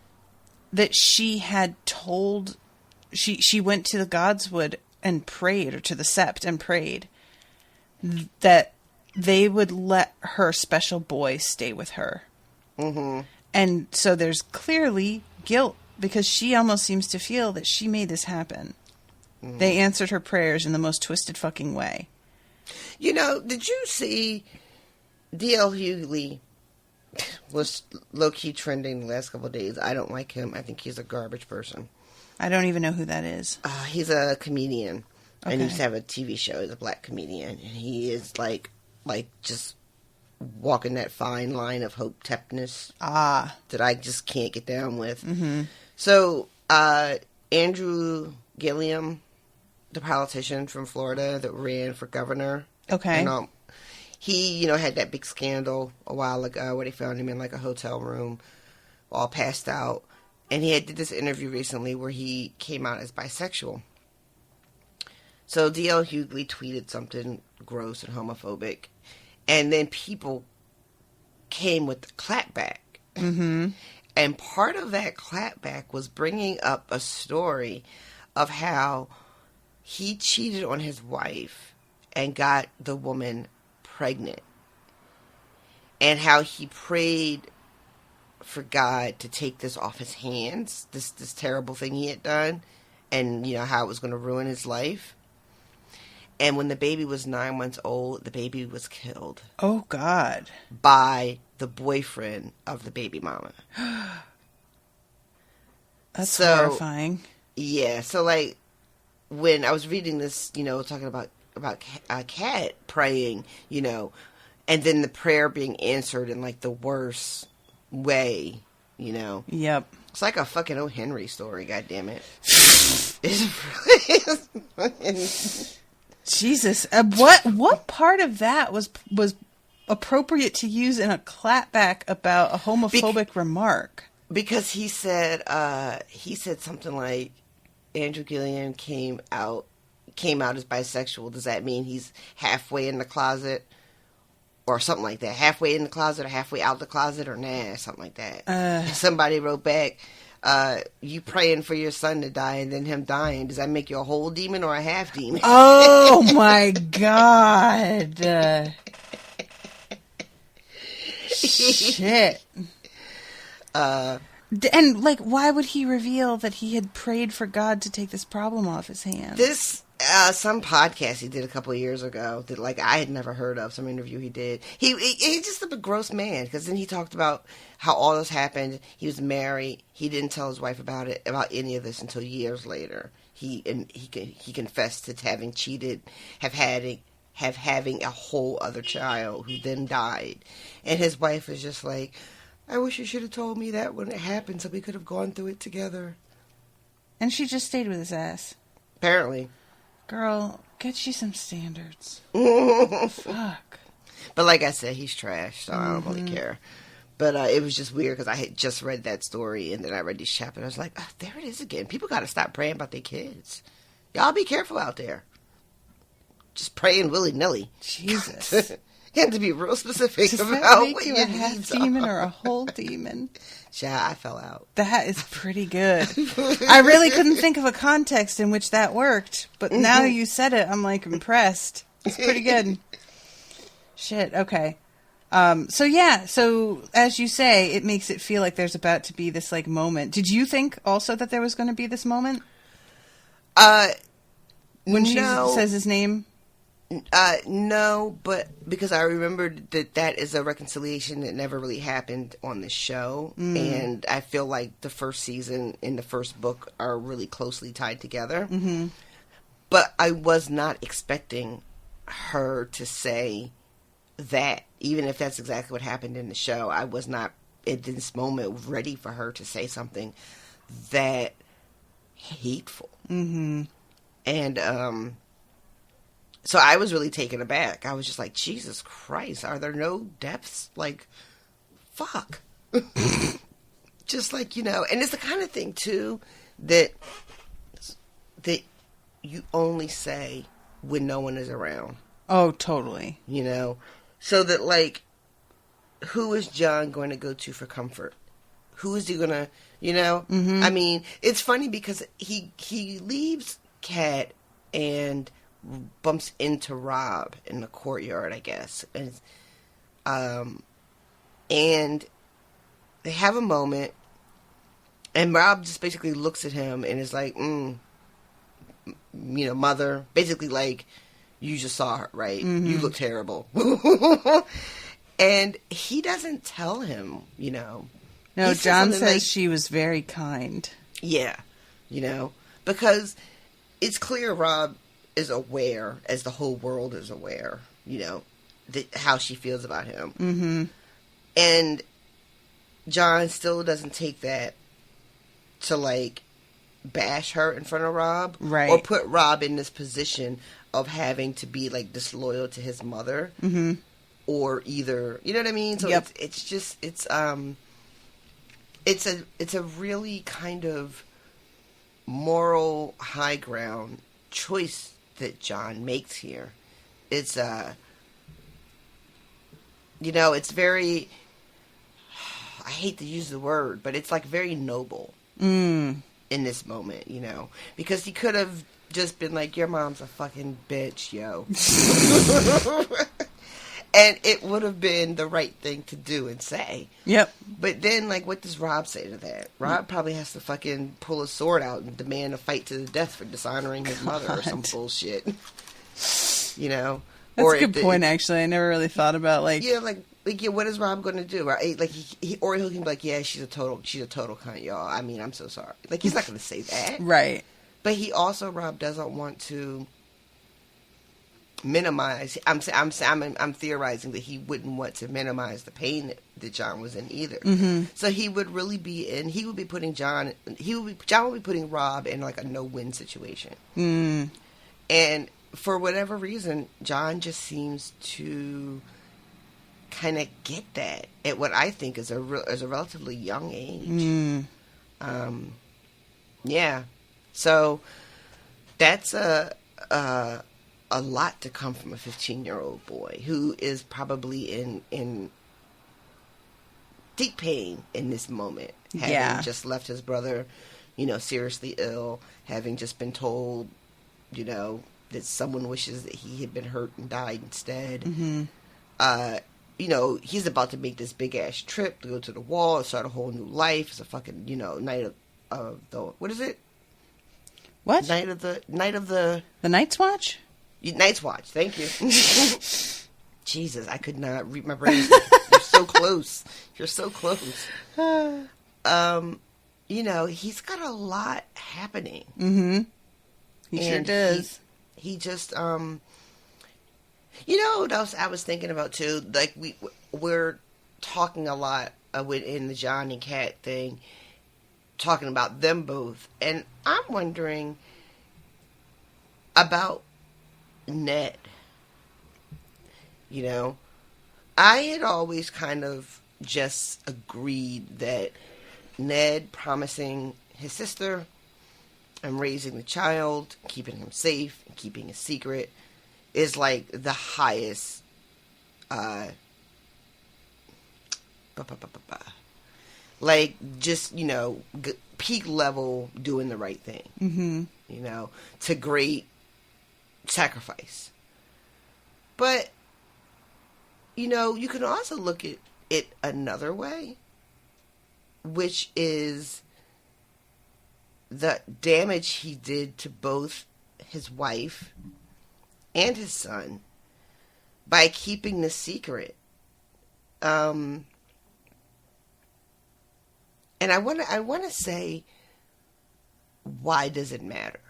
that she had told, she went to the Godswood and prayed, or to the Sept and prayed, that they would let her special boy stay with her. Mm-hmm. And so there's clearly guilt, because she almost seems to feel that she made this happen. Mm-hmm. They answered her prayers in the most twisted fucking way. Did you see D.L. Hughley was low-key trending the last couple of days? I don't like him. I think he's a garbage person. I don't even know who that is. He's a comedian. Okay. And he used to have a TV show. He's a black comedian. And he is like just walking that fine line of hope-tepness that I just can't get down with. Mm-hmm. So, Andrew Gilliam, the politician from Florida that ran for governor. Okay. And, he, had that big scandal a while ago where they found him in like a hotel room, all passed out. And he did this interview recently where he came out as bisexual. So D.L. Hughley tweeted something gross and homophobic. And then people came with the clapback. Mm-hmm. And part of that clapback was bringing up a story of how he cheated on his wife and got the woman pregnant. And how he prayed for God to take this off his hands, this terrible thing he had done, and, how it was going to ruin his life. And when the baby was 9 months old, the baby was killed. Oh, God. By the boyfriend of the baby mama. That's horrifying. Yeah, so, like, when I was reading this, talking about Kat praying, and then the prayer being answered in, like, the worst way, Yep. It's like a fucking O. Henry story, goddammit. It's really fucking... Jesus, what part of that was appropriate to use in a clapback about a homophobic remark? Because he said something like Andrew Gilliam came out as bisexual. Does that mean he's halfway in the closet, or something like that? Halfway in the closet, or halfway out the closet, or something like that. Somebody wrote back, you praying for your son to die and then him dying, does that make you a whole demon or a half demon? Oh my God. Shit. And, like, why would he reveal that he had prayed for God to take this problem off his hands? This, some podcast he did a couple of years ago that, like, I had never heard of, some interview he did. He's just a gross man, because then he talked about how all this happened. He was married. He didn't tell his wife about any of this until years later. He confessed to having cheated, having a whole other child who then died. And his wife was just like, I wish you should have told me that when it happened so we could have gone through it together. And she just stayed with his ass. Apparently. Girl, get you some standards. Fuck. But like I said, he's trash, so I don't really care. But it was just weird because I had just read that story and then I read these chapters. I was like, oh, there it is again. People got to stop praying about their kids. Y'all be careful out there. Just praying willy-nilly. Jesus. You have to be real specific Does about that make what you your a half needs demon are. or a whole demon? Yeah, I fell out. That is pretty good. I really couldn't think of a context in which that worked, but now you said it, I'm like impressed. It's pretty good. Shit, okay. So as you say, it makes it feel like there's about to be this like moment. Did you think also that there was going to be this moment? When she says his name? No, but because I remembered that is a reconciliation that never really happened on the show, and I feel like the first season and the first book are really closely tied together. Mm-hmm. But I was not expecting her to say that, even if that's exactly what happened in the show. I was not at this moment ready for her to say something that hateful. Mm-hmm. And so I was really taken aback. I was just like, Jesus Christ, are there no depths? Like, fuck. Just like, and it's the kind of thing, too, that you only say when no one is around. Oh, totally. So that, like, who is Jon going to go to for comfort? Who is he going to, Mm-hmm. I mean, it's funny because he leaves Cat and bumps into Rob in the courtyard, I guess. And they have a moment, and Rob just basically looks at him and is like, mother, basically like, you just saw her, right? Mm-hmm. You look terrible. And he doesn't tell him, No, Jon says like, she was very kind. Yeah, because it's clear Rob is aware, as the whole world is aware, how she feels about him. Mm-hmm. And Jon still doesn't take that to, like, bash her in front of Rob. Right. Or put Rob in this position of having to be, like, disloyal to his mother. Mm-hmm. Or either, you know what I mean? So yep. it's a really kind of moral high ground choice that Jon makes here. It's it's very, I hate to use the word, but it's like very noble in this moment, because he could have just been like, your mom's a fucking bitch, yo. And it would have been the right thing to do and say. Yep. But then, like, what does Rob say to that? Rob probably has to fucking pull his sword out and demand a fight to the death for dishonoring his mother or some bullshit. That's or a good point, actually. I never really thought about, like... Yeah, what is Rob going to do? Right? Like, or he'll be like, yeah, she's a total cunt, y'all. I mean, I'm so sorry. Like, he's not going to say that. Right. But Rob doesn't want to minimize. I'm theorizing that he wouldn't want to minimize the pain that Jon was in either. Mm-hmm. So he would really be in. He would be putting Jon would be putting Rob in like a no-win situation. Mm. And for whatever reason, Jon just seems to kind of get that at what I think is a relatively young age. Mm. Yeah. So that's a lot to come from a 15-year-old boy who is probably in deep pain in this moment, having just left his brother, seriously ill, having just been told, that someone wishes that he had been hurt and died instead. Mm-hmm. He's about to make this big-ass trip to go to the wall and start a whole new life. It's a fucking, night of the... What is it? What? Night of the... The Night's Watch? Night's Watch, thank you. Jesus, I could not read my brain. You're so close. You're so close. He's got a lot happening. Mm-hmm. He sure does. He just, what else I was thinking about too? Like we're talking a lot in the Jon and Cat thing, talking about them both, and I'm wondering about Ned. I had always kind of just agreed that Ned promising his sister and raising the child, keeping him safe, and keeping a secret is like the highest like just peak level doing the right thing. Mm-hmm. To great sacrifice. But you can also look at it another way, which is the damage he did to both his wife and his son by keeping the secret. And I want to say, why does it matter?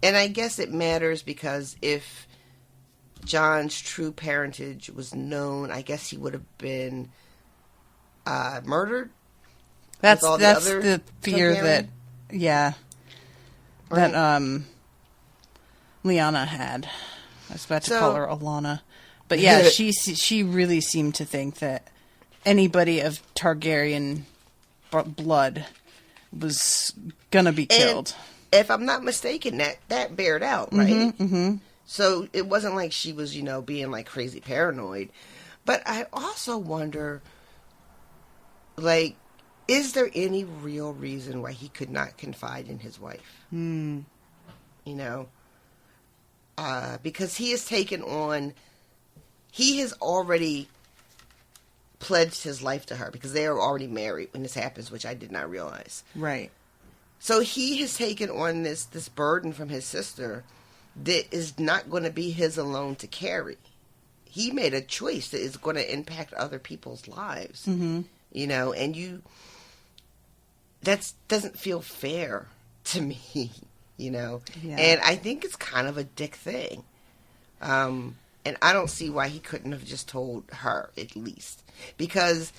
And I guess it matters because if Jon's true parentage was known, I guess he would have been murdered. That's the fear that, right. that Lyanna had. I was about to call her Alana, but yeah, she really seemed to think that anybody of Targaryen blood was gonna be killed. And if I'm not mistaken, that bared out, right? Mm-hmm, mm-hmm. So it wasn't like she was, being like crazy paranoid. But I also wonder, like, is there any real reason why he could not confide in his wife? Because he has taken on, he has already pledged his life to her because they are already married when this happens, which I did not realize. Right. So he has taken on this burden from his sister that is not going to be his alone to carry. He made a choice that is going to impact other people's lives. Mm-hmm. And that doesn't feel fair to me, Yeah. And I think it's kind of a dick thing. And I don't see why he couldn't have just told her, at least. Because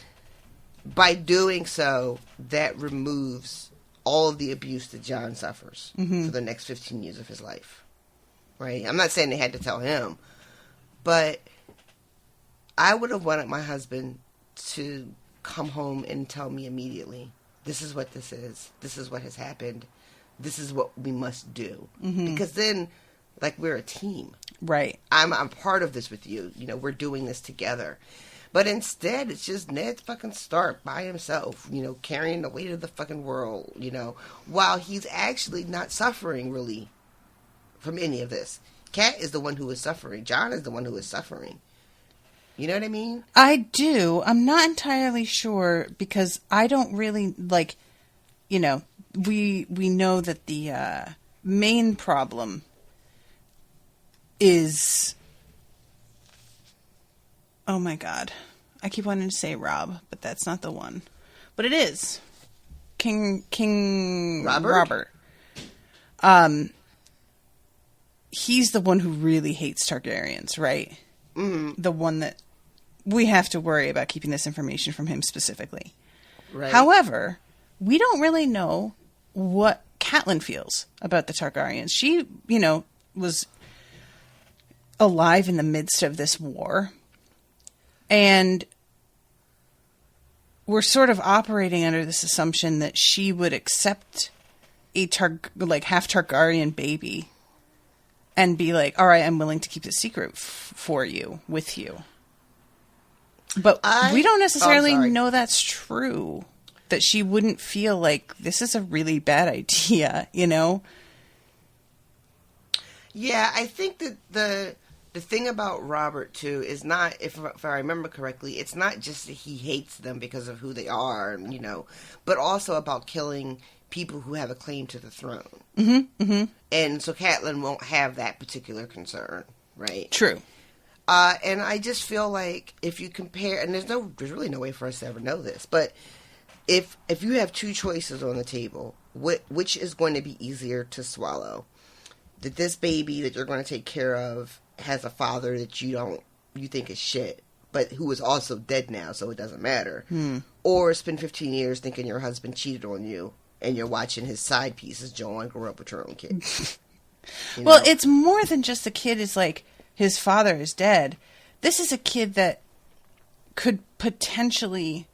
by doing so, that removes all of the abuse that Jon suffers for the next 15 years of his life. Right? I'm not saying they had to tell him, but I would have wanted my husband to come home and tell me immediately, this is what this is. This is what has happened. This is what we must do. Mm-hmm. Because then, like, we're a team. Right. I'm part of this with you. We're doing this together. But instead, it's just Ned fucking Stark by himself, carrying the weight of the fucking world, while he's actually not suffering, really, from any of this. Cat is the one who is suffering. Jon is the one who is suffering. You know what I mean? I do. I'm not entirely sure because I don't really, we know that the main problem is... Oh my god. I keep wanting to say Rob, but that's not the one. But it is. King Robert. He's the one who really hates Targaryens, right? Mm-hmm. The one that we have to worry about keeping this information from him specifically. Right. However, we don't really know what Catelyn feels about the Targaryens. She, was alive in the midst of this war. And we're sort of operating under this assumption that she would accept a half Targaryen baby and be like, all right, I'm willing to keep the secret for you, with you. But we don't necessarily know that's true. That she wouldn't feel like this is a really bad idea, Yeah, I think that the thing about Robert, too, is not, if I remember correctly, it's not just that he hates them because of who they are, but also about killing people who have a claim to the throne. Mm-hmm, mm-hmm. And so Catelyn won't have that particular concern, right? True. And I just feel like if you compare, and there's really no way for us to ever know this, but if you have two choices on the table, which is going to be easier to swallow? That this baby that you're going to take care of has a father that you think is shit, but who is also dead now, so it doesn't matter. Or spend 15 years thinking your husband cheated on you, and you're watching his side pieces, Jon, grow up with your own kid. Well, it's more than just the kid is like, his father is dead. This is a kid that could potentially,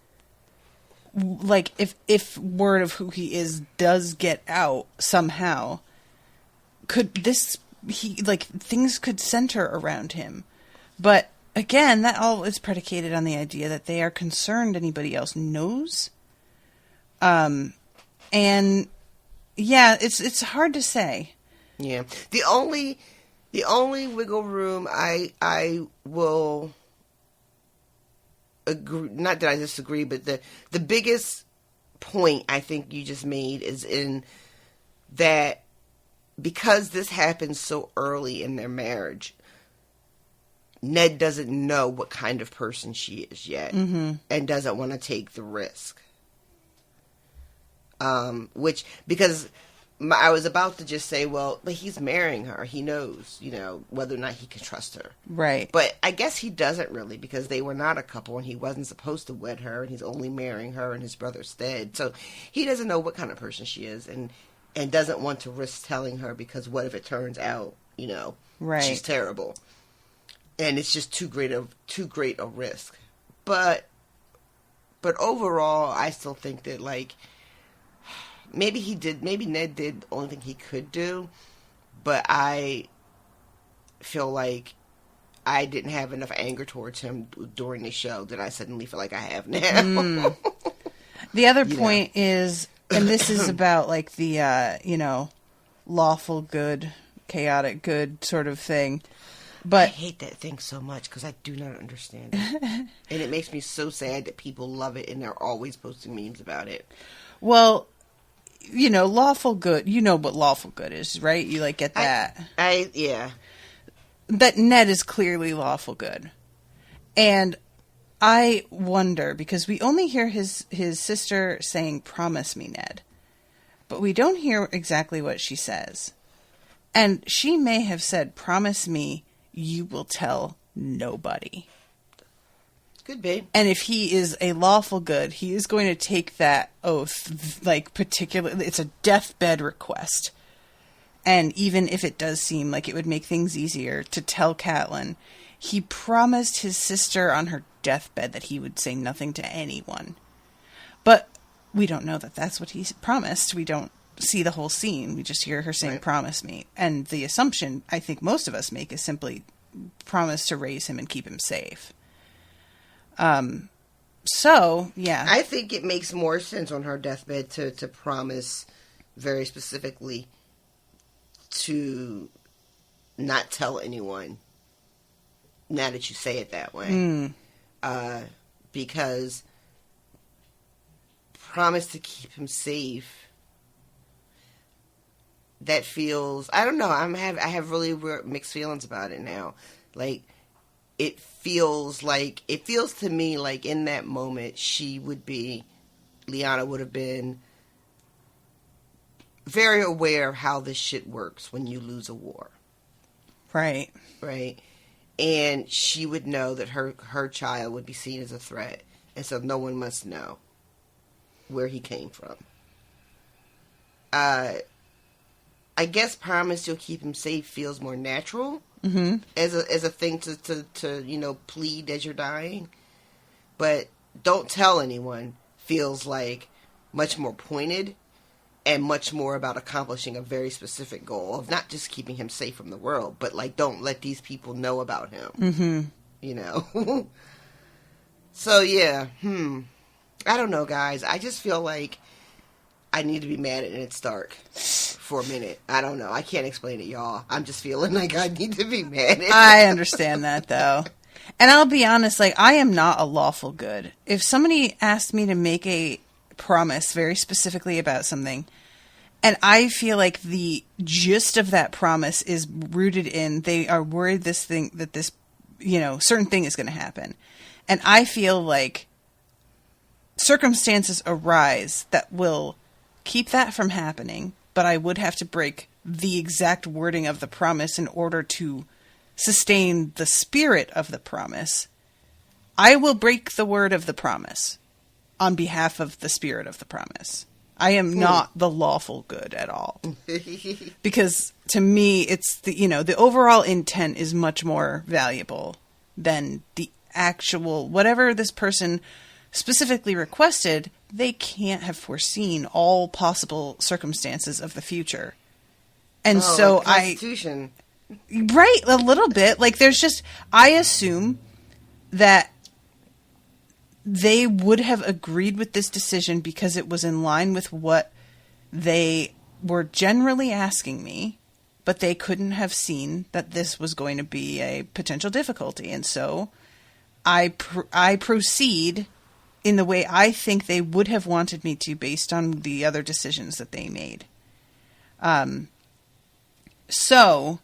like, if word of who he is does get out somehow, things could center around him. But again, that all is predicated on the idea that they are concerned anybody else knows. And yeah, it's hard to say. Yeah. The only wiggle room I will agree, not that I disagree, but the biggest point I think you just made is in that because this happened so early in their marriage, Ned doesn't know what kind of person she is yet, and doesn't want to take the risk. Which, because I was about to just say, well, but he's marrying her. He knows, whether or not he can trust her. Right. But I guess he doesn't really, because they were not a couple and he wasn't supposed to wed her, and he's only marrying her in his brother's stead. So he doesn't know what kind of person she is, and doesn't want to risk telling her, because what if it turns out, right, she's terrible. And it's just too great a risk. But overall, I still think that, like, maybe Ned did the only thing he could do, but I feel like I didn't have enough anger towards him during the show that I suddenly feel like I have now. The other point is, and this is about, like, the, lawful good, chaotic good sort of thing. But I hate that thing so much because I do not understand it. And it makes me so sad that people love it and they're always posting memes about it. Well, lawful good, what lawful good is, right? You, like, get that. Yeah. That Ned is clearly lawful good. And I wonder, because we only hear his sister saying, "Promise me, Ned." But we don't hear exactly what she says. And she may have said, "Promise me you will tell nobody." Could be. And if he is a lawful good, he is going to take that oath, like, particularly, it's a deathbed request. And even if it does seem like it would make things easier to tell Catelyn, he promised his sister on her deathbed that he would say nothing to anyone. But we don't know that that's what he promised. We don't see the whole scene. We just hear her saying, right, "Promise me." And the assumption I think most of us make is simply promise to raise him and keep him safe. So, yeah. I think it makes more sense on her deathbed to promise very specifically to not tell anyone, now that you say it that way. Because promise to keep him safe, that feels, I don't know, I have really mixed feelings about it now. Like, it feels to me like in that moment Lyanna would have been very aware of how this shit works when you lose a war. Right. Right. And she would know that her child would be seen as a threat. And so no one must know where he came from. I guess promise you'll keep him safe feels more natural, as a thing to plead as you're dying. But don't tell anyone feels like much more pointed and much more about accomplishing a very specific goal of not just keeping him safe from the world, but, like, don't let these people know about him. So yeah, I don't know, guys. I just feel like I need to be mad at Ned Stark for a minute. I don't know. I can't explain it, y'all. I'm just feeling like I need to be mad at I understand that, though. And I'll be honest, like, I am not a lawful good. If somebody asked me to make a promise very specifically about something, and I feel like the gist of that promise is rooted in they are worried certain thing is going to happen. And I feel like circumstances arise that will keep that from happening, but I would have to break the exact wording of the promise in order to sustain the spirit of the promise. I will break the word of the promise on behalf of the spirit of the promise. I am not the lawful good at all. Because to me, it's the overall intent is much more valuable than the actual, whatever this person specifically requested, they can't have foreseen all possible circumstances of the future. And so like Constitution. Right, a little bit. Like, there's just, I assume that they would have agreed with this decision because it was in line with what they were generally asking me, but they couldn't have seen that this was going to be a potential difficulty. And so I proceed in the way I think they would have wanted me to based on the other decisions that they made. So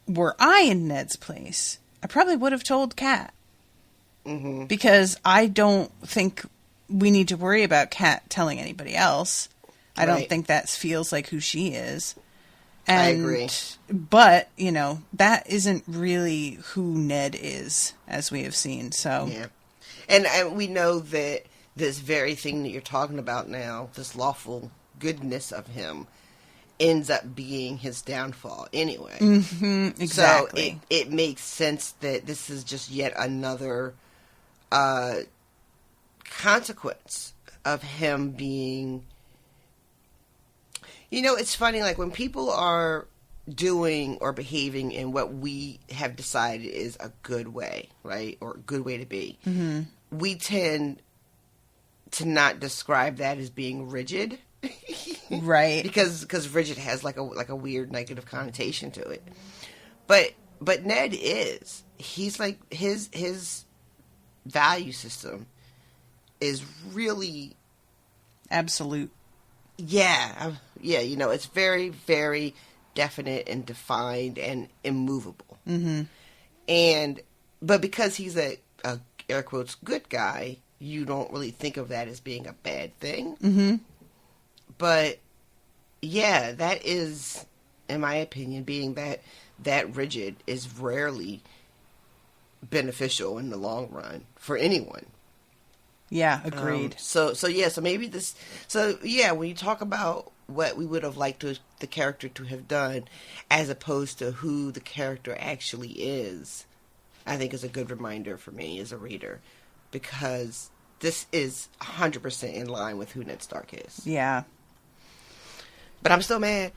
were I in Ned's place, I probably would have told Kat. Mm-hmm. Because I don't think we need to worry about Kat telling anybody else. I don't think that feels like who she is. And, I agree. But, you know, that isn't really who Ned is, as we have seen. So yeah. And we know that this very thing that you're talking about now, this lawful goodness of him, ends up being his downfall anyway. Mm-hmm, exactly. So it makes sense that this is just yet another consequence of him being... You know, it's funny, like, when people are doing or behaving in what we have decided is a good way, right? Or a good way to be. Mm-hmm. We tend to not describe that as being rigid. Right. Because rigid has like a weird negative connotation to it. But Ned is. He's like his value system is really absolute. Yeah, you know, it's very, very definite and defined and immovable. Mm-hmm. But because he's a air quotes good guy, you don't really think of that as being a bad thing. Mm-hmm. But yeah, that is, in my opinion, being that rigid is rarely beneficial in the long run for anyone. Yeah, agreed. So maybe this. So yeah, when you talk about what we would have liked the character to have done, as opposed to who the character actually is, I think is a good reminder for me as a reader, because this is 100% in line with who Ned Stark is. Yeah. But I'm still mad.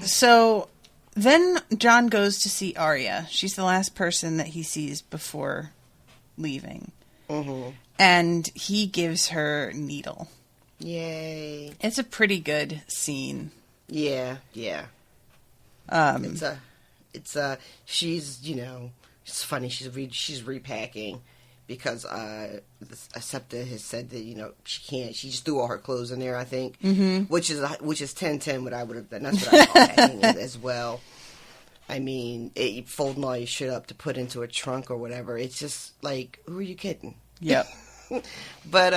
So then Jon goes to see Arya. She's the last person that he sees before leaving. Mm-hmm. And he gives her Needle. Yay. It's a pretty good scene. Yeah. She's, you know, it's funny, she's repacking because Septa has said that, you know, she just threw all her clothes in there, I think, mm-hmm. which is 10-10 what I would have done. That's what I call packing as well. I mean, folding all your shit up to put into a trunk or whatever. It's just like, who are you kidding? Yep. But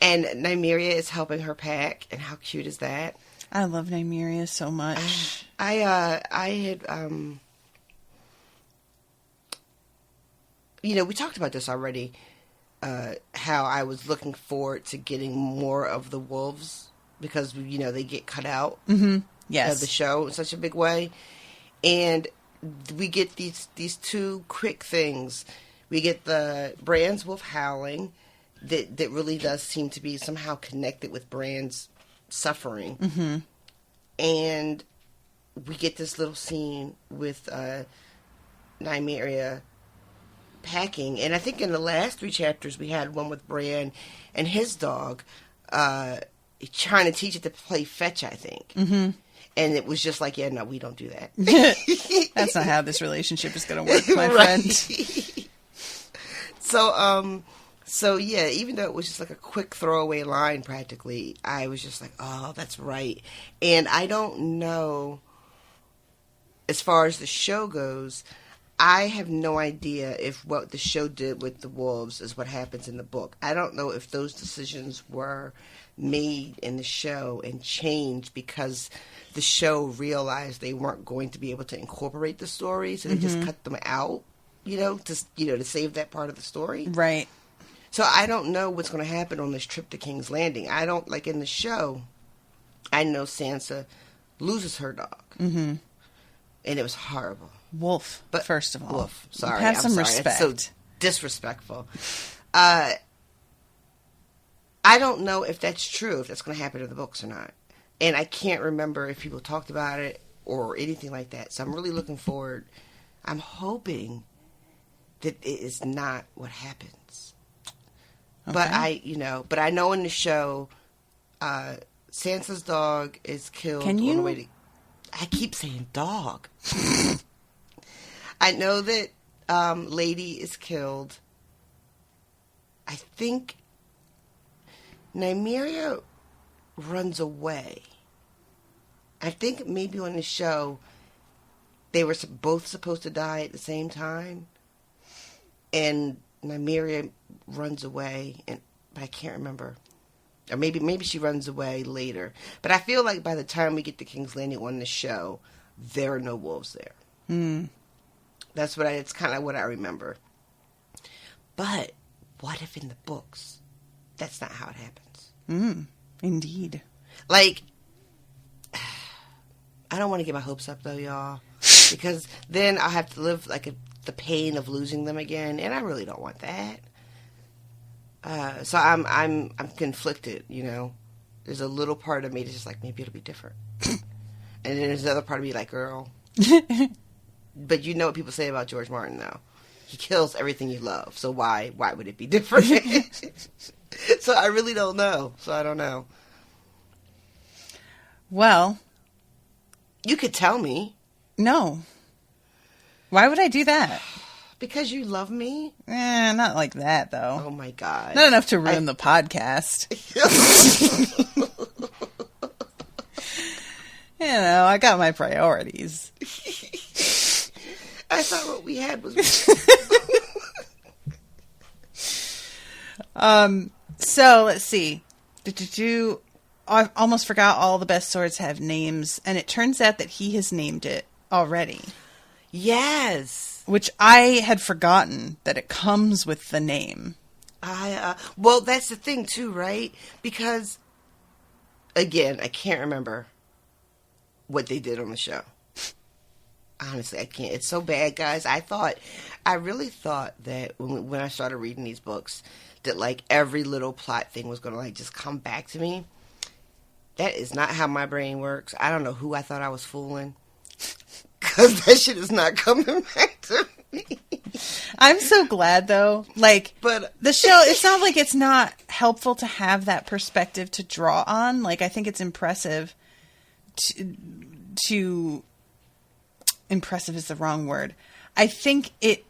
and Nymeria is helping her pack, and how cute is that? I love Nymeria so much. I had you know, we talked about this already, how I was looking forward to getting more of the wolves because, you know, they get cut out mm-hmm. Yes. of the show in such a big way. And we get these two quick things. We get the Bran's wolf howling that really does seem to be somehow connected with Bran's suffering. Mm-hmm. And we get this little scene with Nymeria packing. And I think in the last 3 chapters we had one with Bran and his dog trying to teach it to play fetch, I think. Mm-hmm. And it was just like, yeah, no, we don't do that. That's not how this relationship is going to work, my right. friend. So yeah, even though it was just like a quick throwaway line practically, I was just like, oh, that's right. And I don't know, as far as the show goes, I have no idea if what the show did with the wolves is what happens in the book. I don't know if those decisions were made in the show and changed because the show realized they weren't going to be able to incorporate the story, so they just cut them out, to save that part of the story. Right. So I don't know what's going to happen on this trip to King's Landing. I don't, like in the show, I know Sansa loses her dog. Mm-hmm. And it was horrible. Wolf, but first of all. Wolf, sorry. Have I'm some sorry. respect. It's so disrespectful. I don't know if that's true, if that's going to happen in the books or not. And I can't remember if people talked about it or anything like that. So I'm really looking forward I'm hoping that it is not what happens. Okay. But I know in the show, Sansa's dog is killed. Can you? On the way to, I keep saying dog. I know that Lady is killed. I think Nymeria runs away. I think maybe on the show they were both supposed to die at the same time, and Nymeria runs away, but I can't remember. Or maybe she runs away later. But I feel like by the time we get to King's Landing on the show, there are no wolves there. Mm. It's kind of what I remember. But what if in the books, that's not how it happens? Indeed. Like, I don't want to get my hopes up though, y'all, because then I'll have to live like the pain of losing them again, and I really don't want that. So I'm conflicted, you know. There's a little part of me that's just like, maybe it'll be different, and then there's another part of me like, girl. But you know what people say about George Martin, though. He kills everything you love, so why would it be different? So I really don't know. So I don't know. Well, you could tell me. No. Why would I do that? Because you love me? Not like that, though. Oh, my God. Not enough to ruin the podcast. You know, I got my priorities. I thought what we had was... So, let's see. I almost forgot all the best swords have names, and it turns out that he has named it already. Yes. Which I had forgotten that it comes with the name. Well, that's the thing, too, right? Because, again, I can't remember what they did on the show. Honestly, I can't. It's so bad, guys. I really thought that when I started reading these books, that, like, every little plot thing was going to, like, just come back to me. That is not how my brain works. I don't know who I thought I was fooling. Because that shit is not coming back to me. I'm so glad, though. Like, but the show, it sounds like it's not helpful to have that perspective to draw on. Like, I think it's impressive to impressive is the wrong word. I think it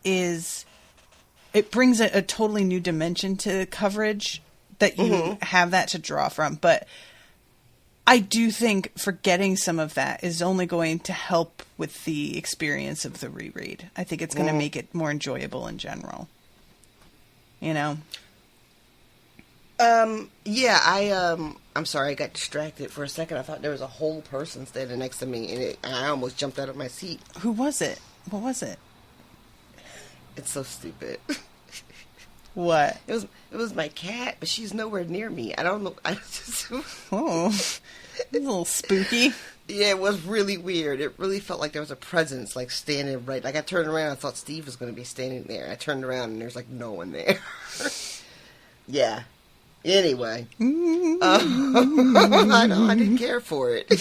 brings a totally new dimension to coverage that you have that to draw from. But I do think forgetting some of that is only going to help with the experience of the reread. I think it's going to make it more enjoyable in general. You know? Yeah, I'm sorry, I got distracted for a second. I thought there was a whole person standing next to me, and I almost jumped out of my seat. Who was it? What was it? It's so stupid. What? It was my cat, but she's nowhere near me. I don't know. Oh, it's a little spooky. Yeah, it was really weird. It really felt like there was a presence, like, standing right. Like, I turned around, I thought Steve was going to be standing there. I turned around, and there's, like, no one there. Yeah. Anyway. I know, I didn't care for it.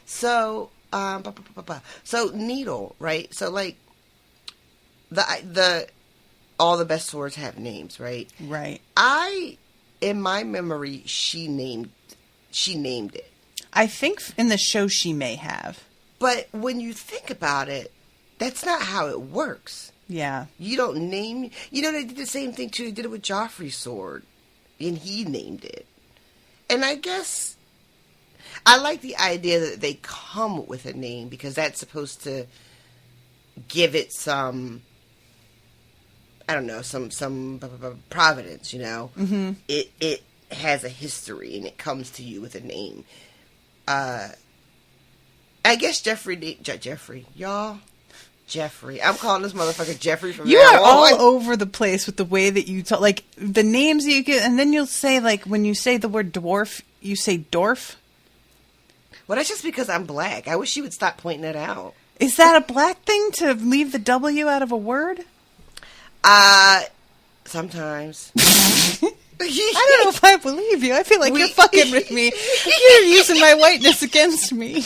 So Needle, right? So, like, the all the best swords have names, right? Right. In my memory, she named it. I think in the show she may have. But when you think about it, that's not how it works. Yeah. You don't name... You know, they did the same thing, too. They did it with Joffrey's sword. And he named it. And I guess... I like the idea that they come with a name, because that's supposed to give it some... I don't know, some providence, you know? Mm-hmm. It has a history, and it comes to you with a name. I guess Jeffrey... Y'all... Jeffrey. I'm calling this motherfucker Jeffrey from You now are all on. over the place with the way that you talk. Like, the names you get, and then you'll say, like, when you say the word dwarf, you say dorf. Well, that's just because I'm black. I wish you would stop pointing that out. Is that a black thing to leave the W out of a word? Sometimes. I don't know if I believe you. I feel like you're fucking with me. You're using my whiteness against me.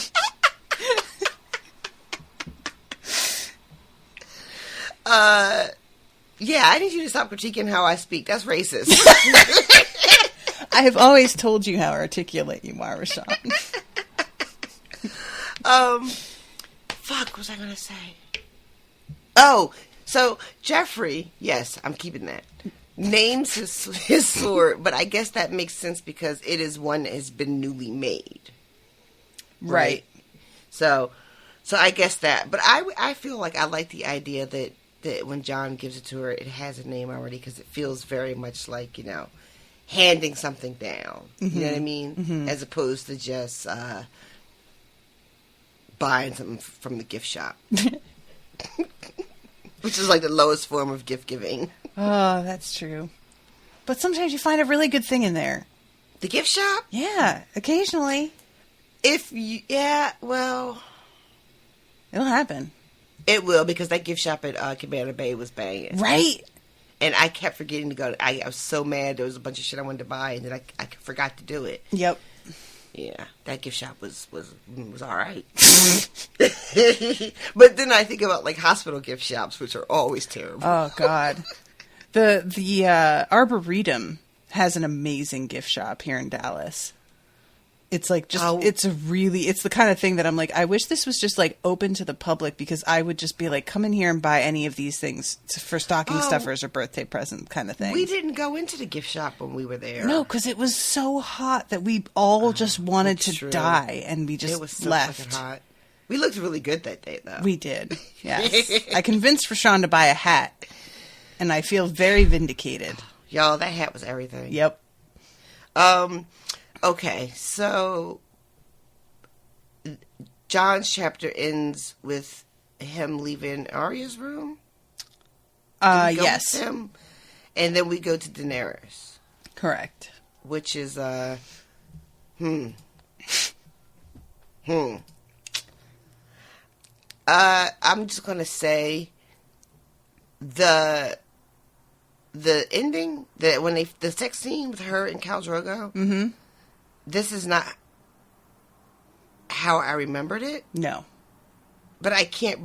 Yeah, I need you to stop critiquing how I speak. That's racist. I have always told you how articulate you are, RoShawn. Fuck, what was I gonna say? Oh, so Jeffrey, yes, I'm keeping that. Names his sword, but I guess that makes sense because it is one that has been newly made. Right. So I guess that. But I feel like I like the idea that when Jon gives it to her, it has a name already because it feels very much like, handing something down. Mm-hmm. You know what I mean? Mm-hmm. As opposed to just buying something from the gift shop. Which is like the lowest form of gift giving. Oh, that's true. But sometimes you find a really good thing in there. The gift shop? Yeah, occasionally. Well... It'll happen. It will, because that gift shop at Cabana Bay was banging. Right? And I kept forgetting to go. I was so mad. There was a bunch of shit I wanted to buy, and then I forgot to do it. Yep. Yeah, that gift shop was all right. But then I think about, like, hospital gift shops, which are always terrible. Oh, God. The Arboretum has an amazing gift shop here in Dallas. It's like just, it's the kind of thing that I'm like, I wish this was just like open to the public because I would just be like, come in here and buy any of these things for stocking stuffers or birthday present kind of thing. We didn't go into the gift shop when we were there. No, because it was so hot that we all just wanted to die and we just it was so left. Fucking hot. We looked really good that day, though. We did, yes. I convinced RoShawn to buy a hat and I feel very vindicated. Y'all, that hat was everything. Yep. Okay, so Jon's chapter ends with him leaving Arya's room. Yes. With him? And then we go to Daenerys. Correct. Which is I'm just gonna say the ending, the sex scene with her and Khal Drogo. Mm-hmm. This is not how I remembered it. No. But I can't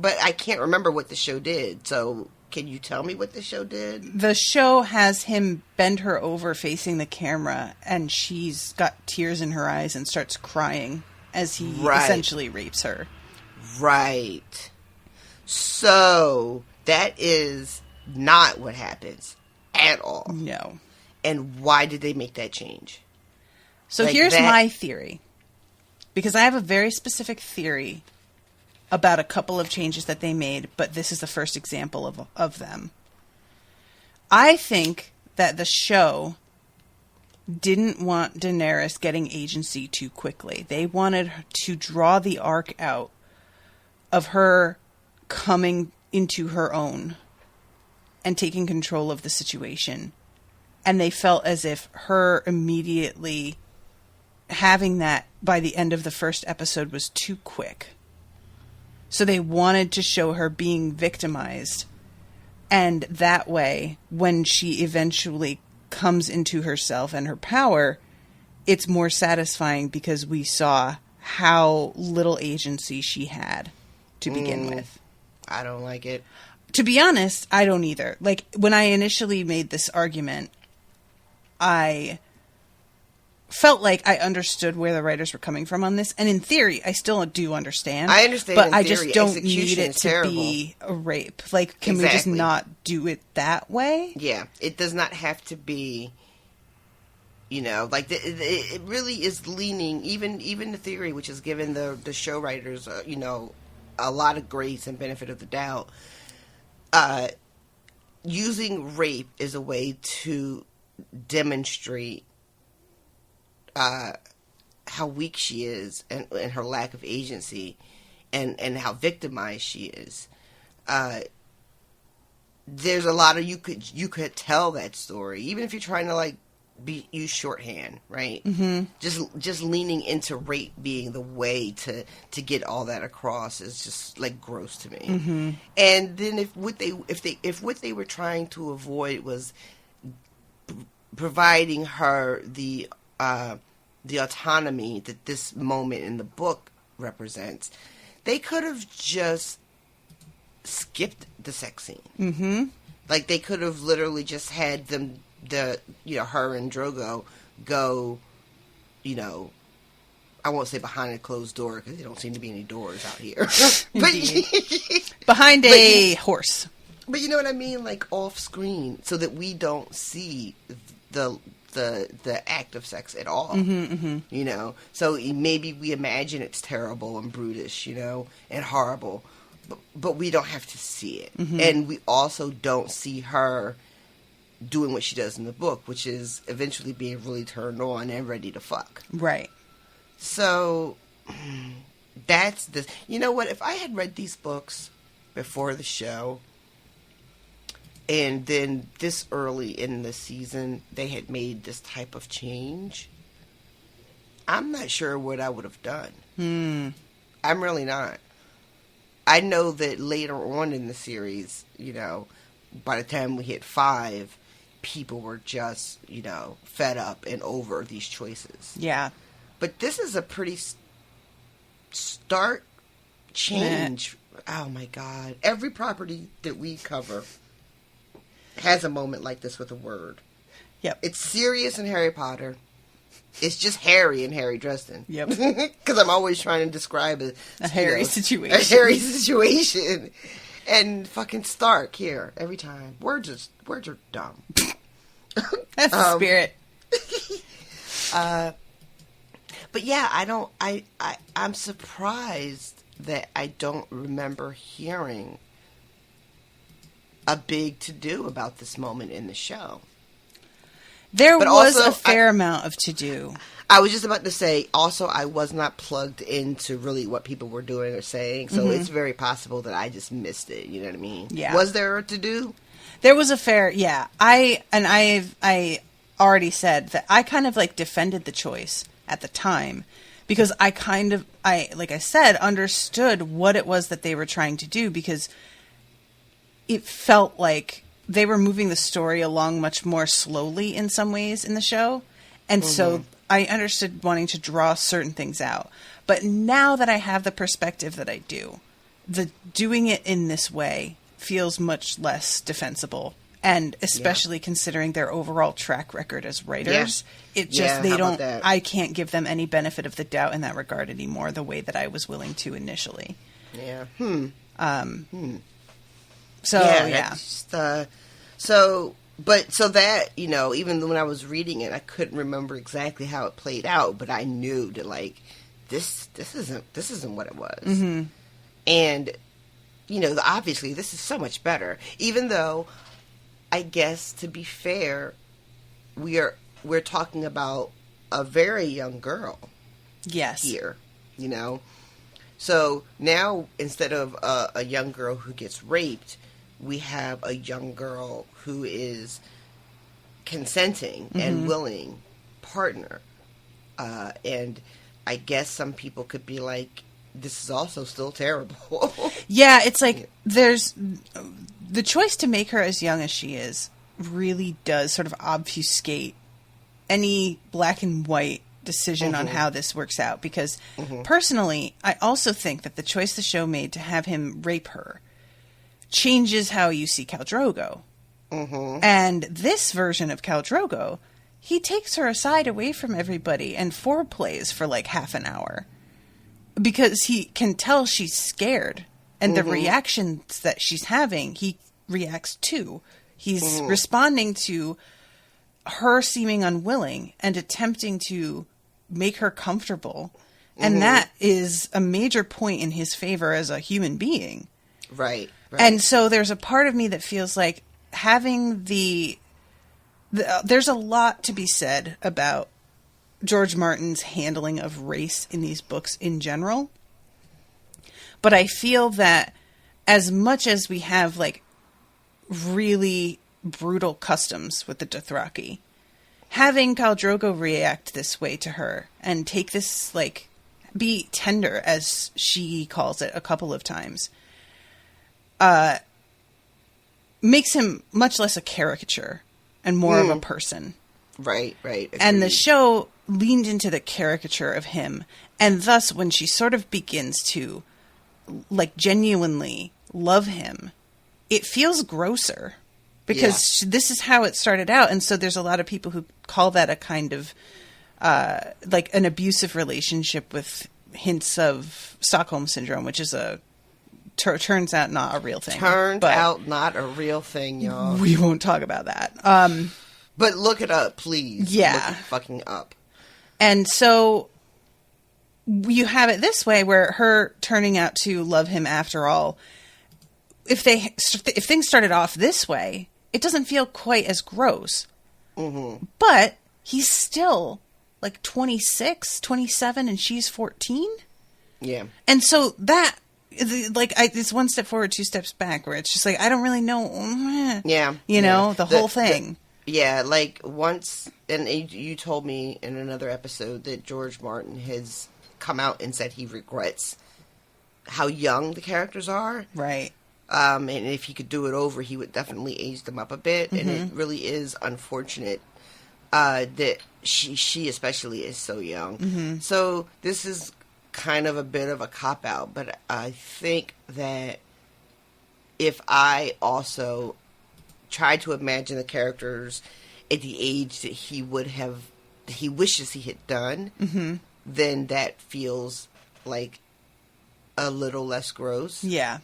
remember what the show did. So can you tell me what the show did? The show has him bend her over facing the camera and she's got tears in her eyes and starts crying as he essentially rapes her. Right. So that is not what happens at all. No. And why did they make that change? So here's my theory, because I have a very specific theory about a couple of changes that they made, but this is the first example of them. I think that the show didn't want Daenerys getting agency too quickly. They wanted to draw the arc out of her coming into her own and taking control of the situation. And they felt as if her immediately having that by the end of the first episode was too quick. So they wanted to show her being victimized. And that way, when she eventually comes into herself and her power, it's more satisfying because we saw how little agency she had to begin with. I don't like it. To be honest, I don't either. Like, when I initially made this argument, I felt like I understood where the writers were coming from on this. And in theory, I still do understand. I understand, but in I theory, just don't execution need it is to terrible. be a rape. Like, can we just not do it that way? Yeah, it does not have to be, like, it really is leaning, even the theory, which has given the show writers, a lot of grace and benefit of the doubt. Using rape is a way to demonstrate how weak she is and her lack of agency and how victimized she is. There's a lot of you could tell that story, even if you're trying to use shorthand, right? Mm-hmm. Just leaning into rape being the way to get all that across is just gross to me. Mm-hmm. And then if what they were trying to avoid was providing her the autonomy that this moment in the book represents, they could have just skipped the sex scene. Mm-hmm. Like, they could have literally just had them, her and Drogo go, I won't say behind a closed door because there don't seem to be any doors out here. Behind a horse. But you know what I mean? Like, off screen, so that we don't see the act of sex at all. So maybe we imagine it's terrible and brutish, and horrible, but we don't have to see it. And we also don't see her doing what she does in the book, which is eventually being really turned on and ready to fuck. Right. So that's this. You know what? If I had read these books before the show, and then this early in the season they had made this type of change, I'm not sure what I would have done. I'm really not. I know that later on in the series, by the time we hit 5, people were just, fed up and over these choices. Yeah. But this is a pretty stark change. Oh my God. Every property that we cover has a moment like this with a word. Yep. It's serious in Harry Potter. It's just Harry and Harry Dresden. Yep. Because I'm always trying to describe a Harry situation. A Harry situation. And fucking Stark here every time. Words are dumb. That's the spirit. But yeah, I'm surprised that I don't remember hearing a big to-do about this moment in the show. There But was also, a fair amount of to-do. I was just about to say, also, I was not plugged into really what people were doing or saying, so it's very possible that I just missed it, you know what I mean? Yeah. Was there a to-do? There was a fair, yeah. I already said that I kind of like defended the choice at the time because like I said, understood what it was that they were trying to do because it felt like they were moving the story along much more slowly in some ways in the show. And so I understood wanting to draw certain things out. But now that I have the perspective that I do, doing it in this way feels much less defensible. And especially considering their overall track record as writers, it just, I can't give them any benefit of the doubt in that regard anymore, the way that I was willing to initially. Yeah. So, yeah. So that, even when I was reading it, I couldn't remember exactly how it played out, but I knew that, like, this isn't what it was. And, obviously this is so much better, even though I guess, to be fair, we're talking about a very young girl. Yes. Here, So now, instead of a young girl who gets raped, we have a young girl who is consenting and willing partner. And I guess some people could be like, this is also still terrible. Yeah, it's like there's the choice to make her as young as she is really does sort of obfuscate any black and white decision on how this works out. Because personally, I also think that the choice the show made to have him rape her changes how you see Khal Drogo. And this version of Khal Drogo, he takes her aside away from everybody and foreplays for like half an hour. Because he can tell she's scared. And the reactions that she's having, he reacts to. He's responding to her seeming unwilling and attempting to make her comfortable. And that is a major point in his favor as a human being. Right. And so there's a part of me that feels like having there's a lot to be said about George Martin's handling of race in these books in general. But I feel that as much as we have like really brutal customs with the Dothraki, having Khal Drogo react this way to her and take this, like, be tender, as she calls it a couple of times, makes him much less a caricature and more of a person. Right. Agreed. And the show leaned into the caricature of him. And thus, when she sort of begins to, like, genuinely love him, it feels grosser because this is how it started out. And so there's a lot of people who call that a kind of like an abusive relationship with hints of Stockholm syndrome, which is turns out not a real thing. Turned out not a real thing, y'all. We won't talk about that. But look it up, please. Yeah. Look it fucking up. And so you have it this way where her turning out to love him after all, if things started off this way, it doesn't feel quite as gross. Mm-hmm. But he's still like 26, 27, and she's 14. Yeah. And so that, like, it's one step forward, two steps back, where it's just like, I don't really know. Yeah. You know, the whole thing. Like once, and you told me in another episode that George Martin has come out and said he regrets how young the characters are. Right. And if he could do it over, he would definitely age them up a bit. Mm-hmm. And it really is unfortunate that she especially is so young. Mm-hmm. So this is kind of a bit of a cop-out, but I think that if I also tried to imagine the characters at the age that he wishes he had done, mm-hmm. then that feels like a little less gross. Yeah.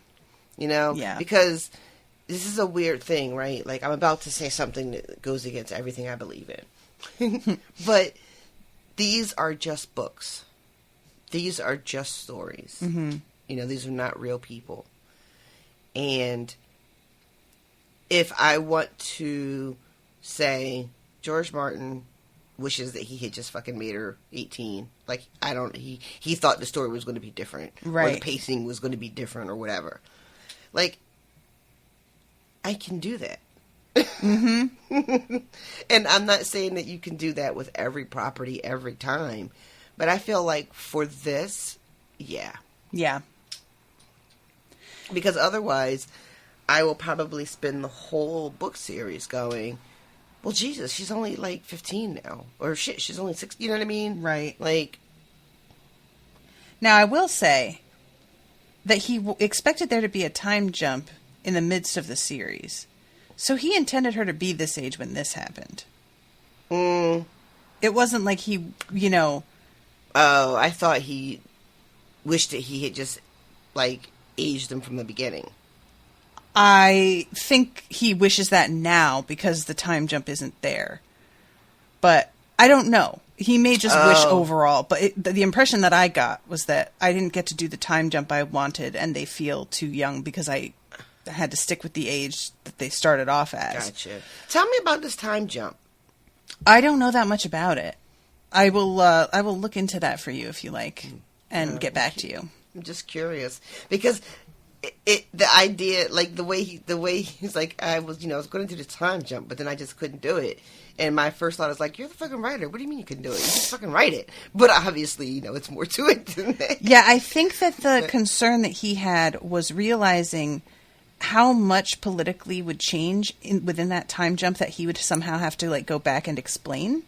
You know? Yeah. Because this is a weird thing, right? Like, I'm about to say something that goes against everything I believe in. But these are just books. These are just stories. Mm-hmm. You know, these are not real people. And if I want to say George Martin wishes that he had just fucking made her 18, like, he thought the story was going to be different. Right. Or the pacing was going to be different or whatever. Like, I can do that. Mm-hmm. And I'm not saying that you can do that with every property every time. But I feel like for this, yeah. Yeah. Because otherwise, I will probably spend the whole book series going, well, Jesus, she's only like 15 now. Or shit, she's only 6. You know what I mean? Right. Like. Now, I will say that he expected there to be a time jump in the midst of the series. So he intended her to be this age when this happened. It wasn't like he, you know. Oh, I thought he wished that he had just, like, aged them from the beginning. I think he wishes that now because the time jump isn't there. But I don't know. He may just wish overall. But the impression that I got was that I didn't get to do the time jump I wanted, and they feel too young because I had to stick with the age that they started off as. Gotcha. Tell me about this time jump. I don't know that much about it. I will look into that for you if you like, and get back to you. I'm just curious because the idea, like the way he's like, I was going to do the time jump, but then I just couldn't do it. And my first thought is like, you're the fucking writer. What do you mean you couldn't do it? You just fucking write it. But obviously, it's more to it than that. Yeah, I think that the concern that he had was realizing how much politically would change within that time jump that he would somehow have to like go back and explain.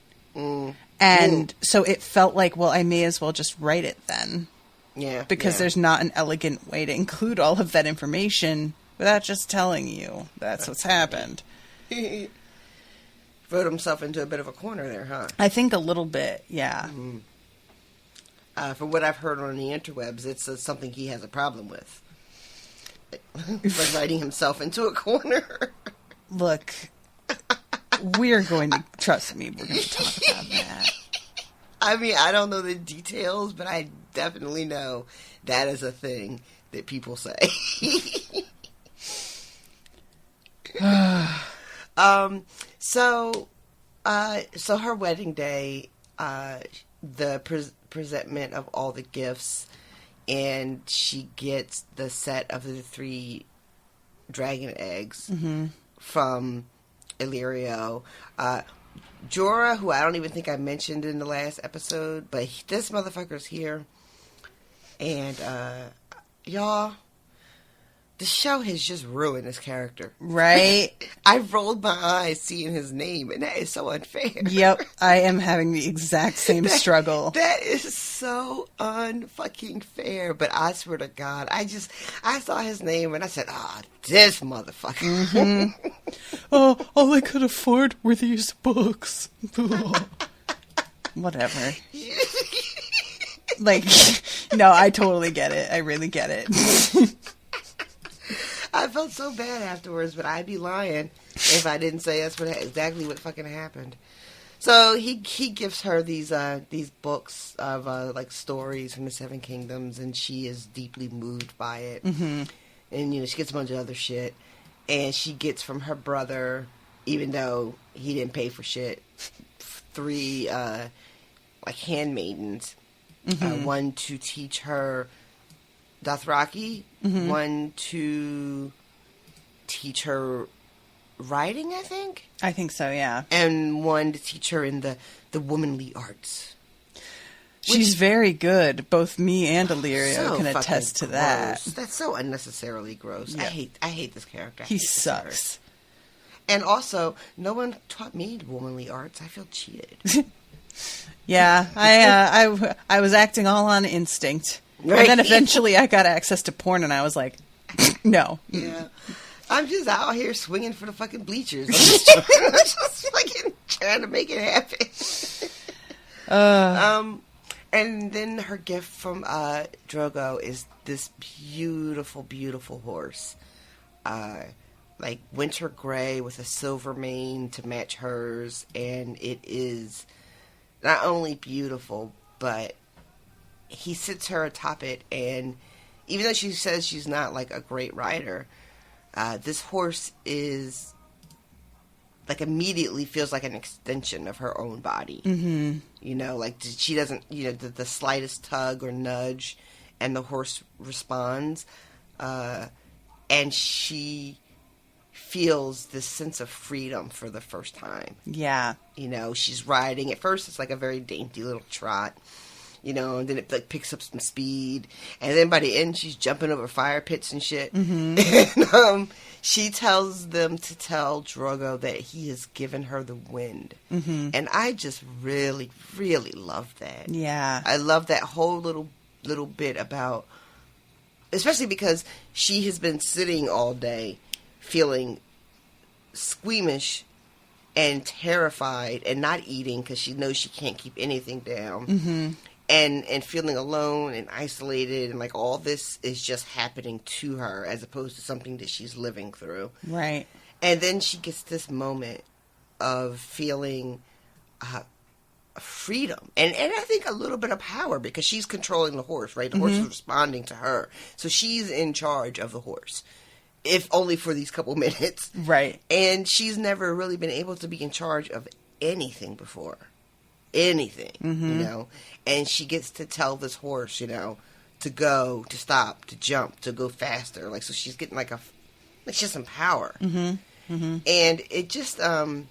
And so it felt like, well, I may as well just write it then. Yeah. Because there's not an elegant way to include all of that information without just telling you that's what's happened. Wrote himself into a bit of a corner there, huh? I think a little bit, yeah. From what I've heard on the interwebs, it's something he has a problem with. Like writing himself into a corner. Look, we're going to, trust me, we're going to talk about that. I mean, I don't know the details, but I definitely know that is a thing that people say. So her wedding day, the presentment of all the gifts, and she gets the set of the 3 dragon eggs from Illyrio. Jorah, who I don't even think I mentioned in the last episode, but this motherfucker's here. And, y'all, the show has just ruined this character. Right? I rolled my eyes seeing his name, and that is so unfair. Yep, I am having the exact same struggle. That is so unfucking fair. But I swear to God, I saw his name and I said, this motherfucker. Mm-hmm. Oh, all I could afford were these books. Whatever. Like, no, I totally get it. I really get it. I felt so bad afterwards, but I'd be lying if I didn't say that's exactly what fucking happened. So he gives her these books of like stories from the Seven Kingdoms, and she is deeply moved by it. Mm-hmm. And she gets a bunch of other shit, and she gets from her brother, even though he didn't pay for shit, 3 like handmaidens, one to teach her Dothraki, one to teach her writing, I think. I think so, yeah. And one to teach her in the womanly arts. She's very good. Both me and Illyrio So can attest to fucking that. gross. That's so unnecessarily gross. Yeah. I hate this character. He sucks. And also, no one taught me womanly arts. I feel cheated. Yeah, I was acting all on instinct. Right. And then eventually I got access to porn and I was like, no. Yeah. I'm just out here swinging for the fucking bleachers. I'm just fucking trying to make it happen. And then her gift from Drogo is this beautiful, beautiful horse. Like winter gray with a silver mane to match hers. And it is not only beautiful, but he sits her atop it. And even though she says she's not like a great rider, this horse is like immediately feels like an extension of her own body. Mm-hmm. Like she doesn't, the slightest tug or nudge, and the horse responds, and she feels this sense of freedom for the first time. Yeah. She's riding. At first, it's like a very dainty little trot. And then it like picks up some speed, and then by the end, she's jumping over fire pits and shit. Mm-hmm. And she tells them to tell Drogo that he has given her the wind, and I just really, really love that. Yeah, I love that whole little bit about, especially because she has been sitting all day, feeling squeamish and terrified, and not eating because she knows she can't keep anything down. Mm-hmm. And feeling alone and isolated, and like all this is just happening to her as opposed to something that she's living through. Right. And then she gets this moment of feeling freedom. And I think a little bit of power because she's controlling the horse, right? The horse is responding to her. So she's in charge of the horse, if only for these couple minutes. Right. And she's never really been able to be in charge of anything before. Anything, and she gets to tell this horse, to go, to stop, to jump, to go faster. Like, so she's getting like just some power. Mm-hmm. Mm-hmm. And it just, I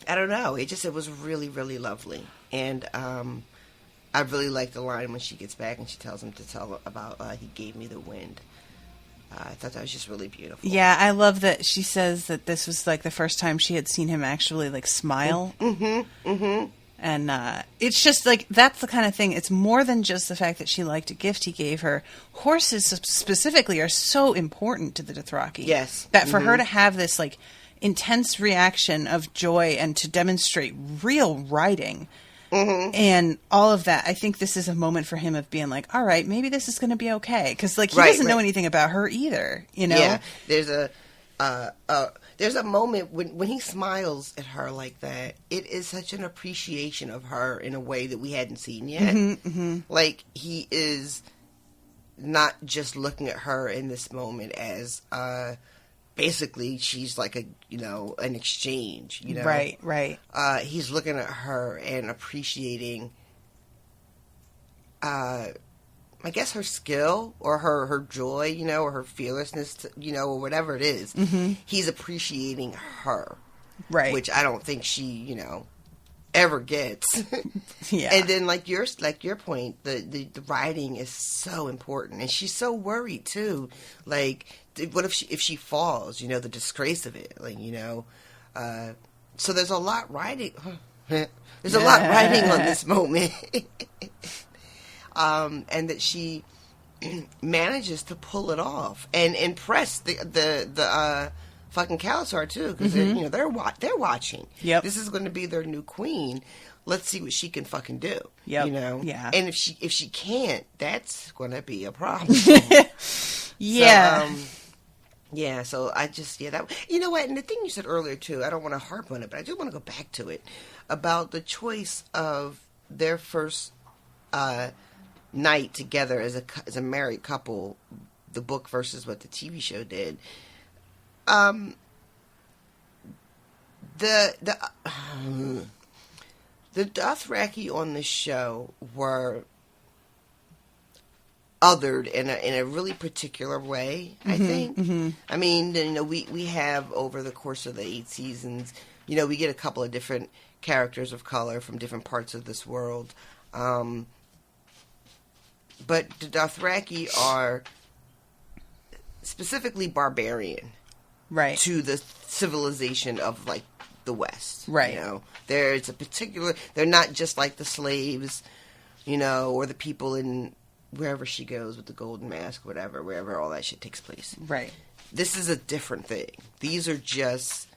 don't know. It was really, really lovely. And, I really like the line when she gets back and she tells him to tell about, he gave me the wind. I thought that was just really beautiful. Yeah, I love that she says that this was like the first time she had seen him actually like smile. Mm-hmm. Mm-hmm. And it's just like, that's the kind of thing. It's more than just the fact that she liked a gift he gave her. Horses specifically are so important to the Dothraki. Yes. That for her to have this like intense reaction of joy and to demonstrate real riding and all of that, I think this is a moment for him of being like, all right, maybe this is going to be okay. Because like he doesn't know anything about her either, Yeah, there's a moment when he smiles at her like that. It is such an appreciation of her in a way that we hadn't seen yet. Mm-hmm, mm-hmm. Like, he is not just looking at her in this moment as basically she's like an exchange. Right, right. He's looking at her and appreciating. I guess her skill or her joy, or her fearlessness, or whatever it is. Mm-hmm. He's appreciating her. Right. Which I don't think she, ever gets. Yeah. And then like your point, the writing is so important, and she's so worried too. Like, what if she falls? You know, the disgrace of it. Like, you know, so there's a lot writing. There's a lot writing on this moment, and that she manages to pull it off and impress the fucking Khalasar too, because they're watching. Yep. This is going to be their new queen. Let's see what she can fucking do. Yep. You know. Yeah. And if she can't, that's going to be a problem. Yeah. Yeah. So I just that. You know what? And the thing you said earlier too, I don't want to harp on it, but I do want to go back to it about the choice of their first night together as a married couple, the book versus what the TV show did. The Dothraki on the show were othered in a really particular way, I think. Mm-hmm. I mean, you know, we have over the course of the 8 seasons, you know, we get a couple of different characters of color from different parts of this world. But the Dothraki are specifically barbarian. Right. To the civilization of, like, the West. Right. You know, there's a particular, they're not just like the slaves, you know, or the people in wherever she goes with the golden mask, whatever, wherever all that shit takes place. Right. This is a different thing. These are just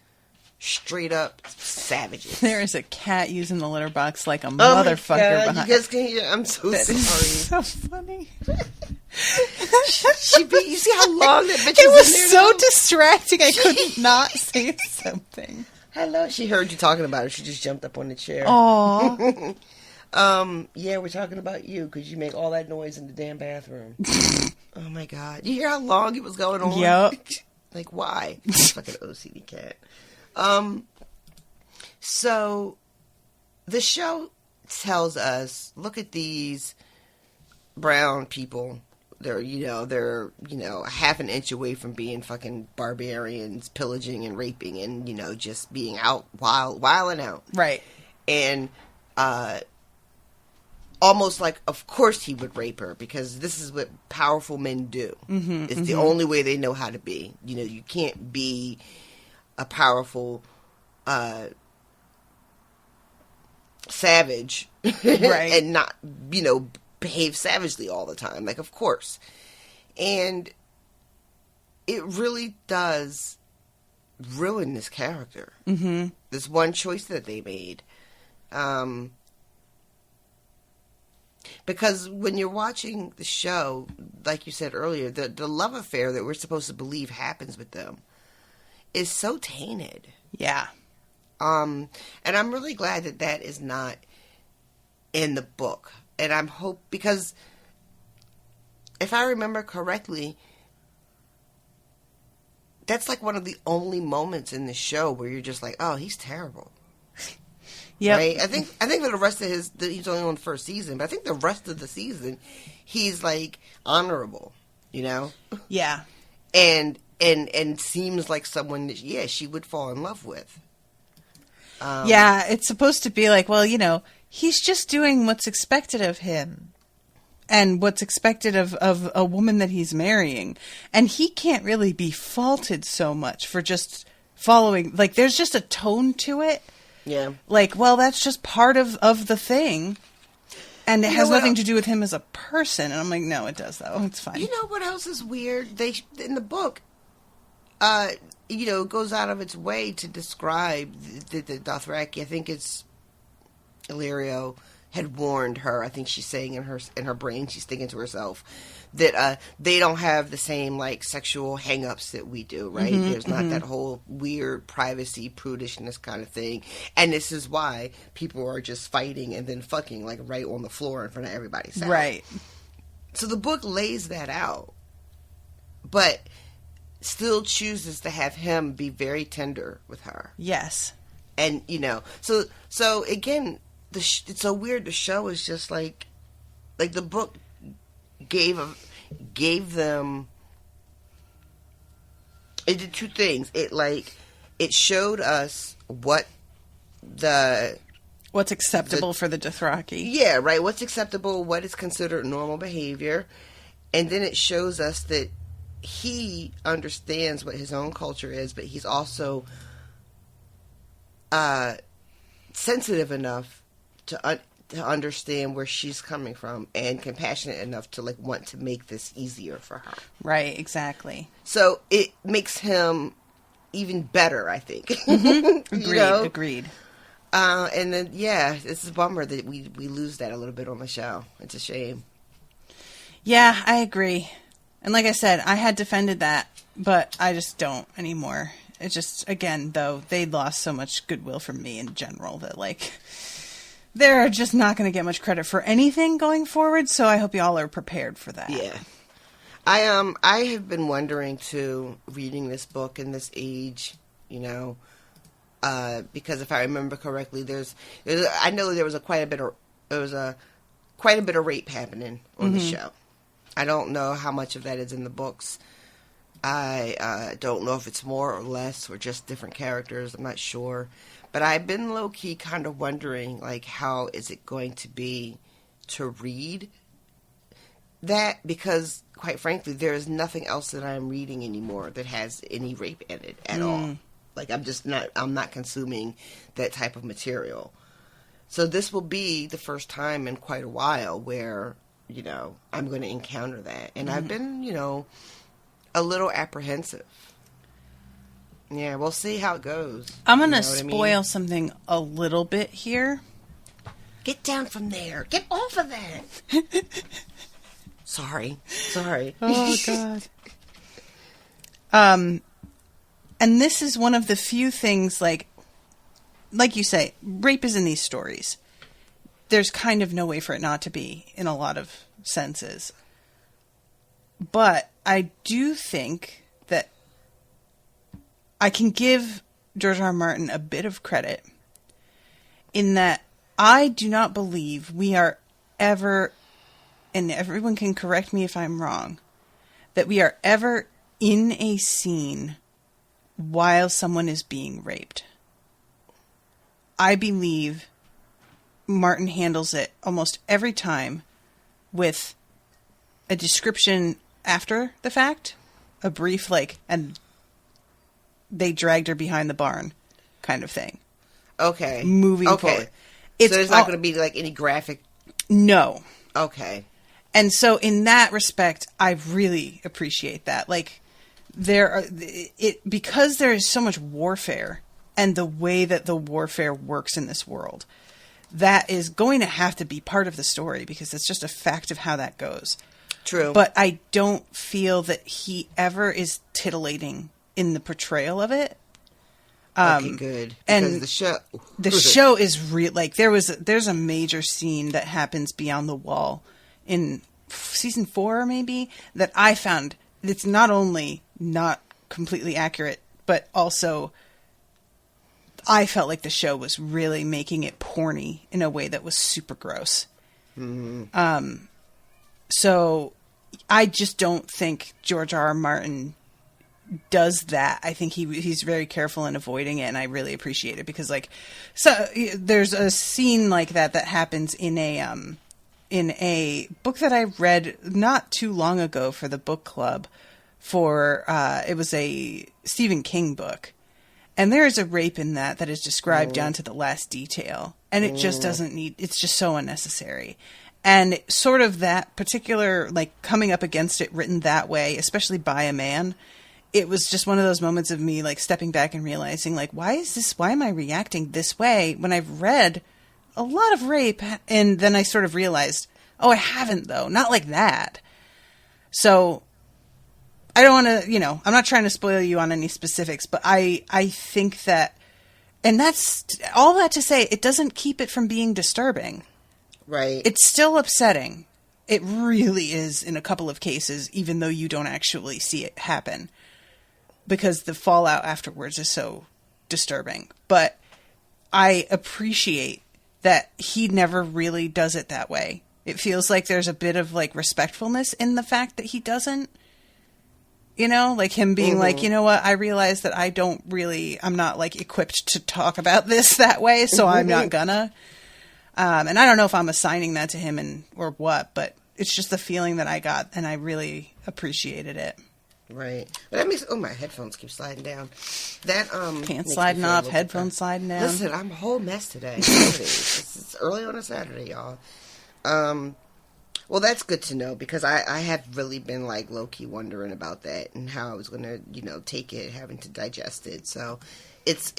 straight up savages. There is a cat using the litter box like a motherfucker behind. You guys can hear. I'm so That sorry. is so funny. You see how long that bitch It was was in there so now? distracting. I could not say something. Hello. She heard you talking about her. She just jumped up on the chair. Aw. Yeah, we're talking about you because you make all that noise in the damn bathroom. Oh my god. You hear how long it was going on? Yep. Like, why? Fucking OCD cat. So the show tells us, look at these brown people. They're a half an inch away from being fucking barbarians, pillaging and raping and, you know, just being out wilding out. Right. And, almost like, of course he would rape her because this is what powerful men do. Mm-hmm, it's the only way they know how to be. You know, you can't be a powerful, savage right. and not, you know, behave savagely all the time. Like, of course. And it really does ruin this character. Mm-hmm. This one choice that they made. Because when you're watching the show, like you said earlier, the love affair that we're supposed to believe happens with them is so tainted. Yeah. And I'm really glad that is not in the book. And because if I remember correctly, that's like one of the only moments in the show where you're just like, oh, he's terrible. Yeah. Right? I think for the rest of he's only on the first season, but I think the rest of the season, he's like honorable, you know? Yeah. And seems like someone that, yeah, she would fall in love with. Yeah, it's supposed to be like, well, you know, he's just doing what's expected of him and what's expected of a woman that he's marrying. And he can't really be faulted so much for just following. Like, there's just a tone to it. Yeah. Like, well, that's just part of the thing. And it has nothing to do with him as a person. And I'm like, no, it does, though. It's fine. You know what else is weird? They, in the book, you know, it goes out of its way to describe the Dothraki. I think it's Illyrio had warned her. I think she's saying in her brain, she's thinking to herself that they don't have the same like sexual hang-ups that we do, right? Mm-hmm, There's not that whole weird privacy, prudishness kind of thing. And this is why people are just fighting and then fucking like right on the floor in front of everybody's house. Right. So the book lays that out, but still chooses to have him be very tender with her. Yes. And, you know, so again, it's so weird. The show is just like the book gave them, it did two things. It showed us what the What's acceptable for the Dothraki. Yeah, right. What's acceptable, what is considered normal behavior. And then it shows us that he understands what his own culture is, but he's also sensitive enough to understand where she's coming from and compassionate enough to, like, want to make this easier for her. Right, exactly. So it makes him even better, I think. Mm-hmm. Agreed, You know? agreed. And then, yeah, it's a bummer that we lose that a little bit on the show. It's a shame. Yeah, I agree. And like I said, I had defended that, but I just don't anymore. It just, again, though, they lost so much goodwill from me in general that, like, they're just not going to get much credit for anything going forward, so I hope y'all are prepared for that. Yeah. I have been wondering, too, reading this book in this age, you know, because if I remember correctly, I know there was quite a bit of rape happening on the show. I don't know how much of that is in the books. I don't know if it's more or less or just different characters. I'm not sure. But I've been low-key kind of wondering, like, how is it going to be to read that? Because, quite frankly, there is nothing else that I'm reading anymore that has any rape in it at all. Like, I'm not consuming that type of material. So this will be the first time in quite a while where, you know, I'm going to encounter that. And I've been, you know, a little apprehensive. Yeah, we'll see how it goes. I'm going to spoil something a little bit here. Get down from there. Get off of that. Sorry. Oh, God. And this is one of the few things, like you say, rape is in these stories. There's kind of no way for it not to be in a lot of senses. But I do think that I can give George R. R. Martin a bit of credit in that I do not believe we are ever, and everyone can correct me if I'm wrong, that we are ever in a scene while someone is being raped. I believe Martin handles it almost every time with a description after the fact, a brief, like, and they dragged her behind the barn kind of thing. Okay. Moving forward. So there's not going to be, like, any graphic... No. Okay. And so in that respect, I really appreciate that. Like, because there is so much warfare and the way that the warfare works in this world, that is going to have to be part of the story because it's just a fact of how that goes. True. But I don't feel that he ever is titillating in the portrayal of it. Okay, good. Because and the show is real. Like, there's a major scene that happens beyond the wall in season 4, maybe, that I found it's not only not completely accurate, but also I felt like the show was really making it porny in a way that was super gross. Mm-hmm. So I just don't think George R. R. Martin does that. I think he's very careful in avoiding it, and I really appreciate it because, like, so there's a scene like that happens in a book that I read not too long ago for the book club. It was a Stephen King book, and there is a rape in that is described down to the last detail, and it just doesn't need. It's just so unnecessary. And sort of that particular, like, coming up against it written that way, especially by a man, it was just one of those moments of me, like, stepping back and realizing, like, why am I reacting this way when I've read a lot of rape? And then I sort of realized, oh, I haven't, though. Not like that. So I don't want to, I'm not trying to spoil you on any specifics, but I think that, and that's all that to say, it doesn't keep it from being disturbing. Right. It's still upsetting. It really is in a couple of cases, even though you don't actually see it happen. Because the fallout afterwards is so disturbing. But I appreciate that he never really does it that way. It feels like there's a bit of, like, respectfulness in the fact that he doesn't. Like him being like, you know what, I realize that I'm not, like, equipped to talk about this that way, so I'm not gonna. And I don't know if I'm assigning that to him or what, but it's just the feeling that I got, and I really appreciated it. Right. But that makes... Oh, my headphones keep sliding down. That, Pants sliding off, headphones sliding down. Listen, I'm a whole mess today. It's early on a Saturday, y'all. Well, that's good to know, because I have really been, like, low-key wondering about that and how I was going to, take it, having to digest it. So it's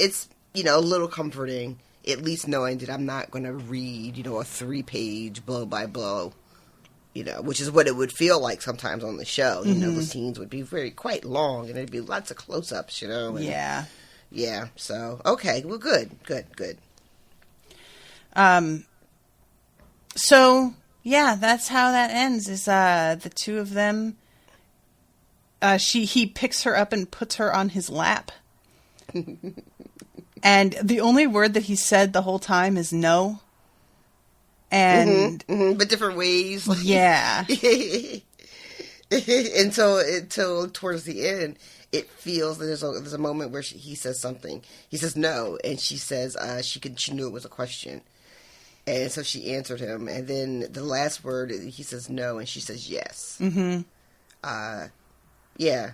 a little comforting, at least knowing that I'm not going to read, a 3-page blow-by-blow, which is what it would feel like sometimes on the show. The scenes would be quite long, and there'd be lots of close-ups, and, Yeah. Yeah, so, okay, well, good. So, yeah, that's how that ends, is the two of them, he picks her up and puts her on his lap. And the only word that he said the whole time is no. And but different ways. Yeah. until towards the end, it feels that there's a moment where he says something. He says no, and she says she knew it was a question, and so she answered him. And then the last word, he says no, and she says yes. Yeah.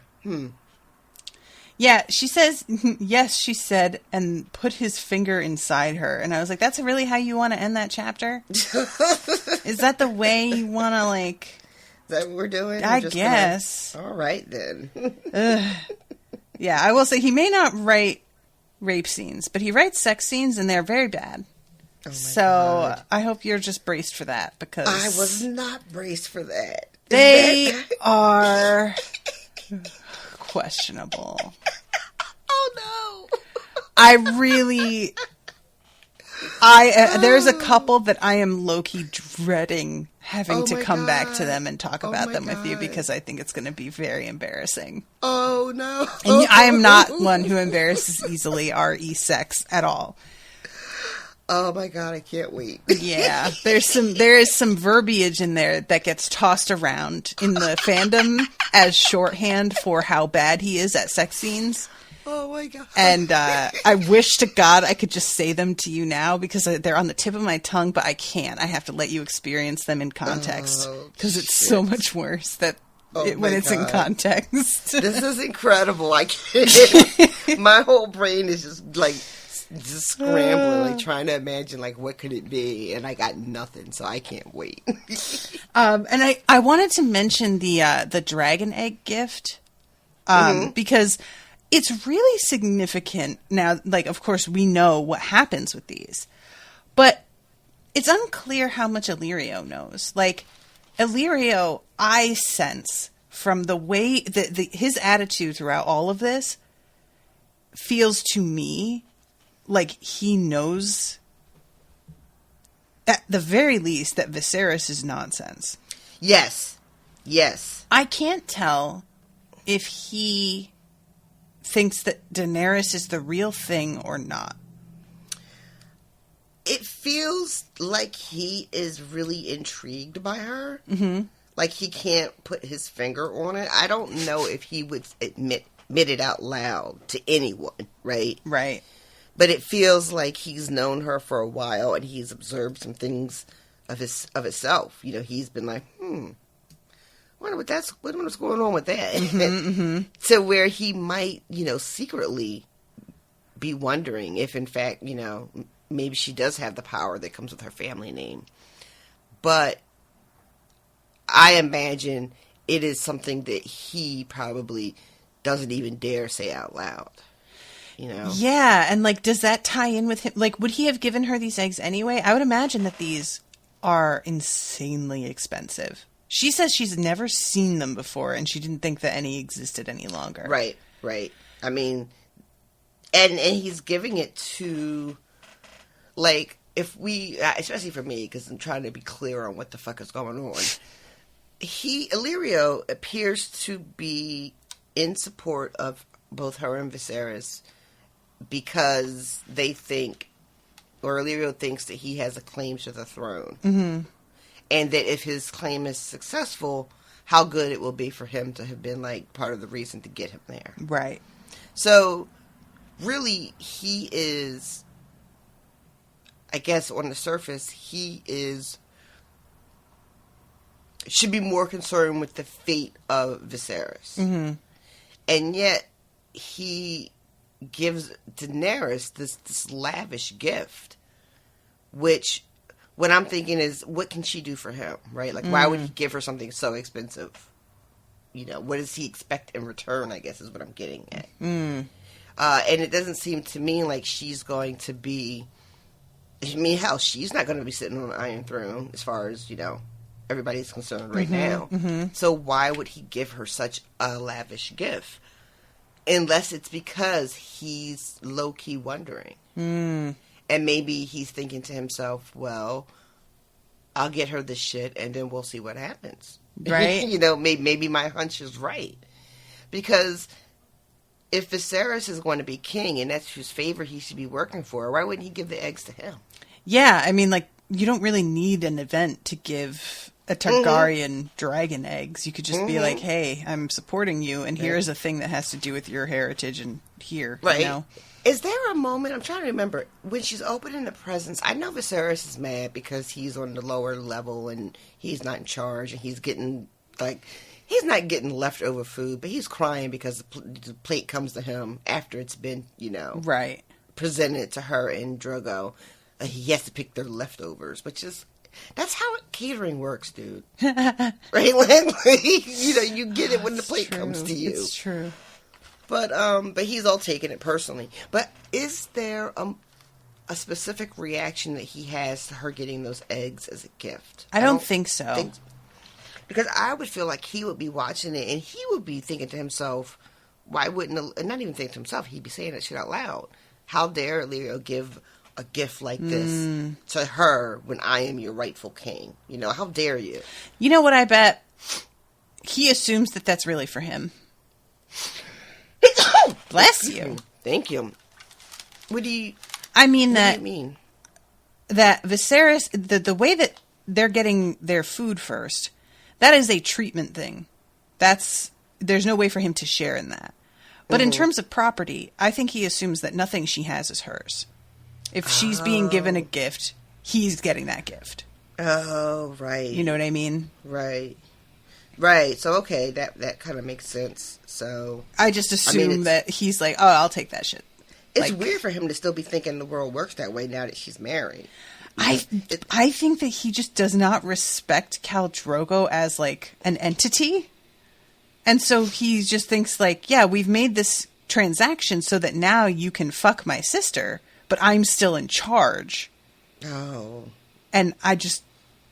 Yeah, she says, yes, she said, and put his finger inside her. And I was like, that's really how you want to end that chapter? Is that the way you want to, like... Is that what we're doing? I guess. All right, then. Yeah, I will say he may not write rape scenes, but he writes sex scenes, and they're very bad. Oh my God. I hope you're just braced for that, because... I was not braced for that. They are... questionable. Oh no. There's a couple that I am low-key dreading having to come back to them and talk about them with you, because I think it's going to be very embarrassing. Oh no. And I am not one who embarrasses easily RE sex at all. Oh my God, I can't wait. Yeah, there is some verbiage in there that gets tossed around in the fandom as shorthand for how bad he is at sex scenes. Oh my God. And I wish to God I could just say them to you now, because they're on the tip of my tongue, but I can't. I have to let you experience them in context, because it's so much worse when it's in context. This is incredible. I can't. My whole brain is just scrambling, like trying to imagine, like, what could it be, and I got nothing, so I can't wait. And I wanted to mention the dragon egg gift, because it's really significant. Now, like, of course, we know what happens with these, but it's unclear how much Illyrio knows. Like, Illyrio, I sense from the way that his attitude throughout all of this feels to me like he knows, at the very least, that Viserys is nonsense. Yes. I can't tell if he thinks that Daenerys is the real thing or not. It feels like he is really intrigued by her. Like he can't put his finger on it. I don't know if he would admit it out loud to anyone, right? Right. But it feels like he's known her for a while, and he's observed some things of himself. He's been like, I wonder what's going on with that. To where he might, secretly be wondering if, in fact, maybe she does have the power that comes with her family name. But I imagine it is something that he probably doesn't even dare say out loud. Yeah, and, like, does that tie in with him? Like, would he have given her these eggs anyway? I would imagine that these are insanely expensive. She says she's never seen them before, and she didn't think that any existed any longer. Right. I mean, and he's giving it to, like, especially for me, because I'm trying to be clear on what the fuck is going on. Illyrio appears to be in support of both her and Viserys, because they think, or Illyrio thinks, that he has a claim to the throne. And that if his claim is successful, how good it will be for him to have been, like, part of the reason to get him there. Right. So, really, he is I guess on the surface, should be more concerned with the fate of Viserys. Mm-hmm. And yet, he gives Daenerys this lavish gift, which what I'm thinking is, what can she do for him, right? Like, why would he give her something so expensive? You know, what does he expect in return, I guess, is what I'm getting at. And it doesn't seem to me like she's going to be... I mean, hell, she's not going to be sitting on an Iron Throne, as far as, you know, everybody's concerned right now. Mm-hmm. So why would he give her such a lavish gift? Unless it's because he's low-key wondering. And maybe he's thinking to himself, well, I'll get her this shit, and then we'll see what happens. Right? You know, maybe my hunch is right. Because if Viserys is going to be king, and that's whose favor he should be working for, why wouldn't he give the eggs to him? Yeah, I mean, like, you don't really need an event to give a Targaryen dragon eggs. You could just be like, hey, I'm supporting you, and here's a thing that has to do with your heritage, and here, right. You know? Is there a moment, I'm trying to remember, when she's opening the presents, I know Viserys is mad because he's on the lower level, and he's not in charge, and he's getting, like, he's not getting leftover food, but he's crying because the plate comes to him after it's been, you know, right, presented to her and Drogo. He has to pick their leftovers, which is, that's how catering works, dude. Right? Like, you know, you get it when the plate comes to you. It's true. But he's all taking it personally. But is there a specific reaction that he has to her getting those eggs as a gift? I don't think so. Because I would feel like he would be watching it and he would be thinking to himself, why wouldn't, and not even think to himself, he'd be saying that shit out loud. How dare Leo give a gift like this to her when I am your rightful king? You know, how dare you? You know what I bet? He assumes that that's really for him. Bless you. Thank you. What do you mean? That Viserys, the way that they're getting their food first, that is a treatment thing. There's no way for him to share in that. But in terms of property, I think he assumes that nothing she has is hers. If she's being given a gift, he's getting that gift. Oh, right. You know what I mean? Right. Right. So, okay, that kind of makes sense. So I just assume that he's like, oh, I'll take that shit. It's weird for him to still be thinking the world works that way now that she's married. I think that he just does not respect Khal Drogo as, like, an entity. And so he just thinks, like, yeah, we've made this transaction so that now you can fuck my sister, but I'm still in charge. Oh. And I just,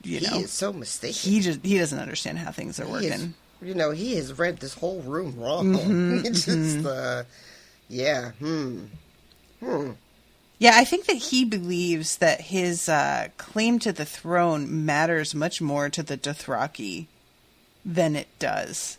you know. He is so mistaken. He doesn't understand how things are working. He has read this whole room wrong. Yeah. Yeah, I think that he believes that his claim to the throne matters much more to the Dothraki than it does.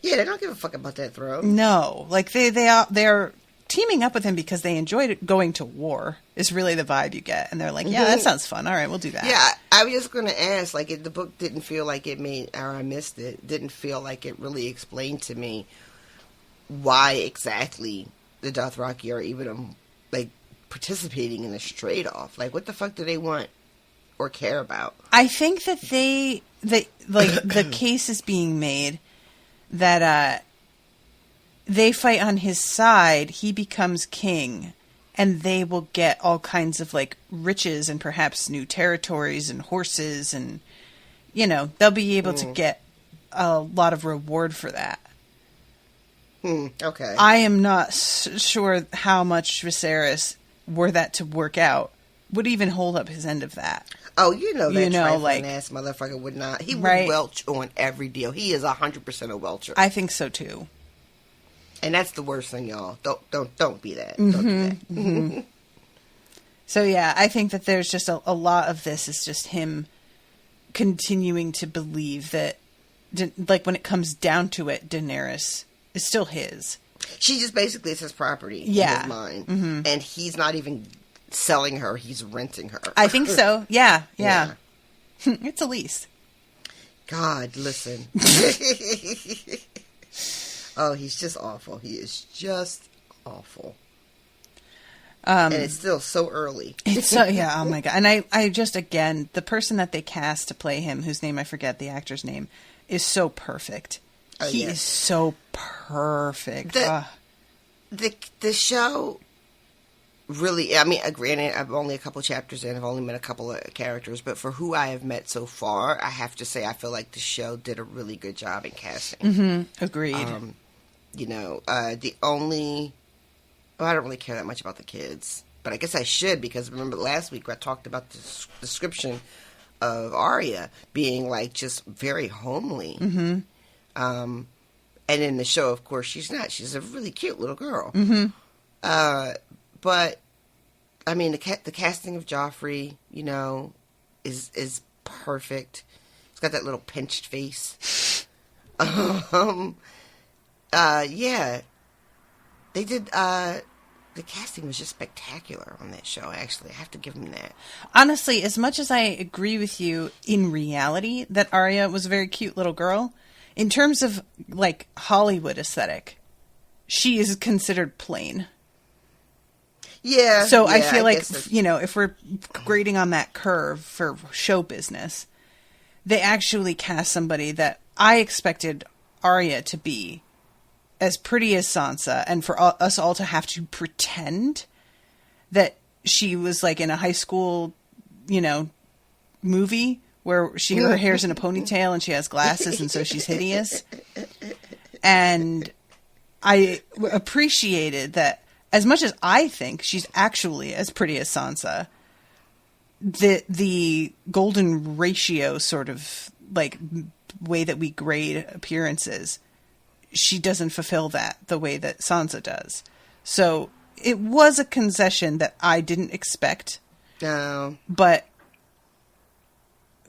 Yeah, they don't give a fuck about that throne. No, like they are teaming up with him because they enjoyed going to war. Is really the vibe you get, and they're like, "Yeah, that sounds fun. All right, we'll do that." Yeah, I was just going to ask, like, if the book didn't feel like it made, or I missed it, didn't feel like it really explained to me why exactly the Dothraki are even like participating in this trade-off. Like, what the fuck do they want or care about? I think that the case is being made that they fight on his side, he becomes king, and they will get all kinds of, like, riches and perhaps new territories and horses, and, you know, they'll be able to get a lot of reward for that. Okay. I am not sure how much Viserys, were that to work out, would even hold up his end of that. Oh, you know that trifling like, ass motherfucker would not. He would right? welch on every deal. He is 100% a welcher. I think so too. And that's the worst thing, y'all. Don't be that. Don't do that. So yeah, I think that there's just a lot of this is just him continuing to believe that, like, when it comes down to it, Daenerys is still his. She just basically is his property in his mind. And he's not even selling her, he's renting her. I think so. Yeah. It's a lease. God, listen. Oh, he's just awful. He is just awful. And it's still so early. It's so, yeah, oh my God. And I just, again, the person that they cast to play him, whose name I forget, the actor's name, is so perfect. He is so perfect. The show really, I mean, granted, I'm only a couple chapters in, I've only met a couple of characters, but for who I have met so far, I have to say I feel like the show did a really good job in casting. Mm-hmm. Agreed. You know, the only... Well, I don't really care that much about the kids, but I guess I should, because remember last week I talked about the description of Arya being, like, just very homely. Mm-hmm. And in the show, of course, she's not. She's a really cute little girl. Mm-hmm. But, I mean, the casting of Joffrey, you know, is perfect. He's got that little pinched face. Yeah. They did, the casting was just spectacular on that show, actually. I have to give them that. Honestly, as much as I agree with you in reality that Arya was a very cute little girl, in terms of, like, Hollywood aesthetic, she is considered plain. Yeah. So I feel like, you know, if we're grading on that curve for show business, they actually cast somebody that I expected Arya to be as pretty as Sansa, and for us all to have to pretend that she was like in a high school, you know, movie where her hair's in a ponytail and she has glasses and so she's hideous. And I appreciated that as much as I think she's actually as pretty as Sansa, the golden ratio sort of like way that we grade appearances, she doesn't fulfill that the way that Sansa does. So it was a concession that I didn't expect. No. But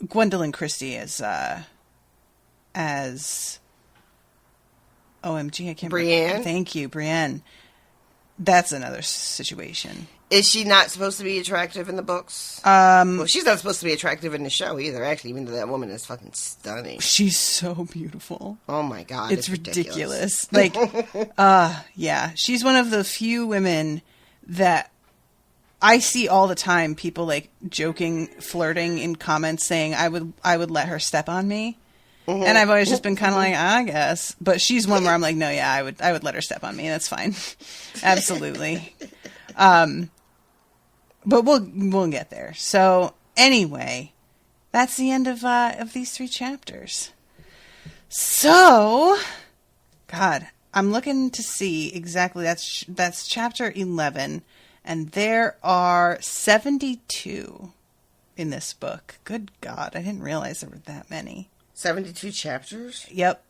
Gwendolyn Christie as OMG, I can't Brienne? remember. Thank you, Brienne. That's another situation. Is she not supposed to be attractive in the books? Well, she's not supposed to be attractive in the show either, actually, even though that woman is fucking stunning. She's so beautiful. Oh my God. It's ridiculous. Like, yeah. She's one of the few women that I see all the time, people like joking, flirting in comments saying, I would let her step on me. Mm-hmm. And I've always just been kind of like, I guess. But she's one where I'm like, no, yeah, I would let her step on me. That's fine. Absolutely. But we'll get there. So anyway, that's the end of these 3 chapters. So, God, I'm looking to see exactly. That's chapter 11, and there are 72 in this book. Good God, I didn't realize there were that many. 72 chapters? Yep.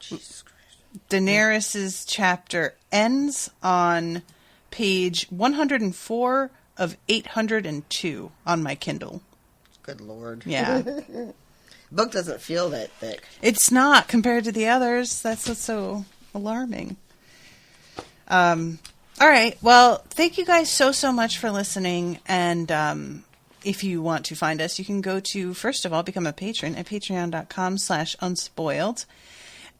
Jesus Christ. Daenerys' chapter ends on page 104 of 802 on my Kindle. Good Lord. Yeah. Book doesn't feel that thick. It's not compared to the others. That's what's so alarming. All right. Well, thank you guys so much for listening. And if you want to find us, you can go to, first of all, become a patron at patreon.com/unspoiled.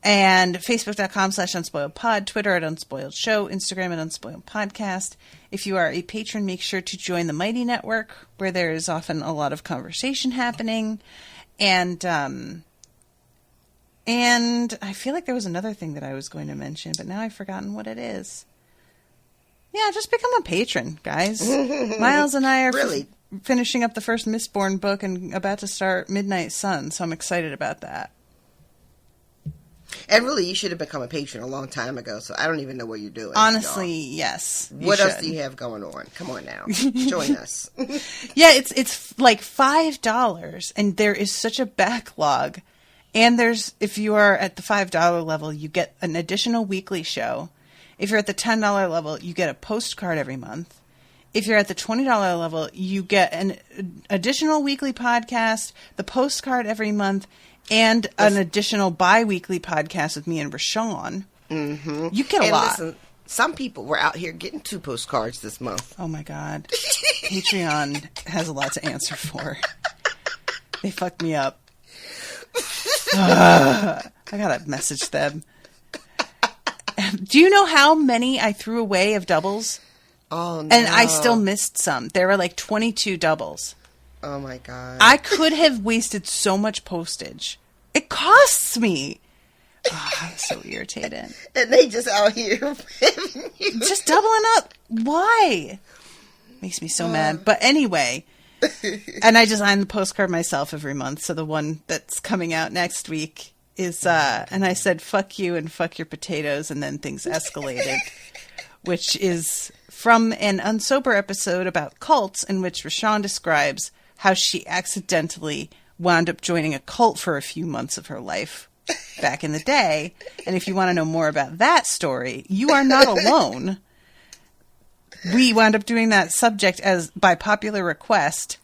And Facebook.com/UnspoiledPod, Twitter at Unspoiled Show, Instagram at Unspoiled Podcast. If you are a patron, make sure to join the Mighty Network, where there is often a lot of conversation happening. And I feel like there was another thing that I was going to mention, but now I've forgotten what it is. Yeah, just become a patron, guys. Miles and I are finishing up the first Mistborn book and about to start Midnight Sun, so I'm excited about that. And really, you should have become a patron a long time ago, so I don't even know what you're doing. Honestly, yes. What else do you have going on? Come on now. Join us. Yeah, it's like $5, and there is such a backlog. And if you are at the $5 level, you get an additional weekly show. If you're at the $10 level, you get a postcard every month. If you're at the $20 level, you get an additional weekly podcast, the postcard every month, and an additional bi-weekly podcast with me and RoShawn. Mm-hmm. You get a lot. Listen, some people were out here getting 2 postcards this month. Oh, my God. Patreon has a lot to answer for. They fucked me up. I gotta message them. Do you know how many I threw away of doubles? Oh, no. And I still missed some. There were like 22 doubles. Oh, my God. I could have wasted so much postage. It costs me. Oh, I was so irritated. And they just out here just doubling up. Why? Makes me so mad. But anyway, and I design the postcard myself every month. So the one that's coming out next week is, and I said, fuck you and fuck your potatoes. And then things escalated, which is from an Unsober episode about cults in which RoShawn describes how she accidentally wound up joining a cult for a few months of her life back in the day. And if you want to know more about that story, you are not alone. We wound up doing that subject as by popular request.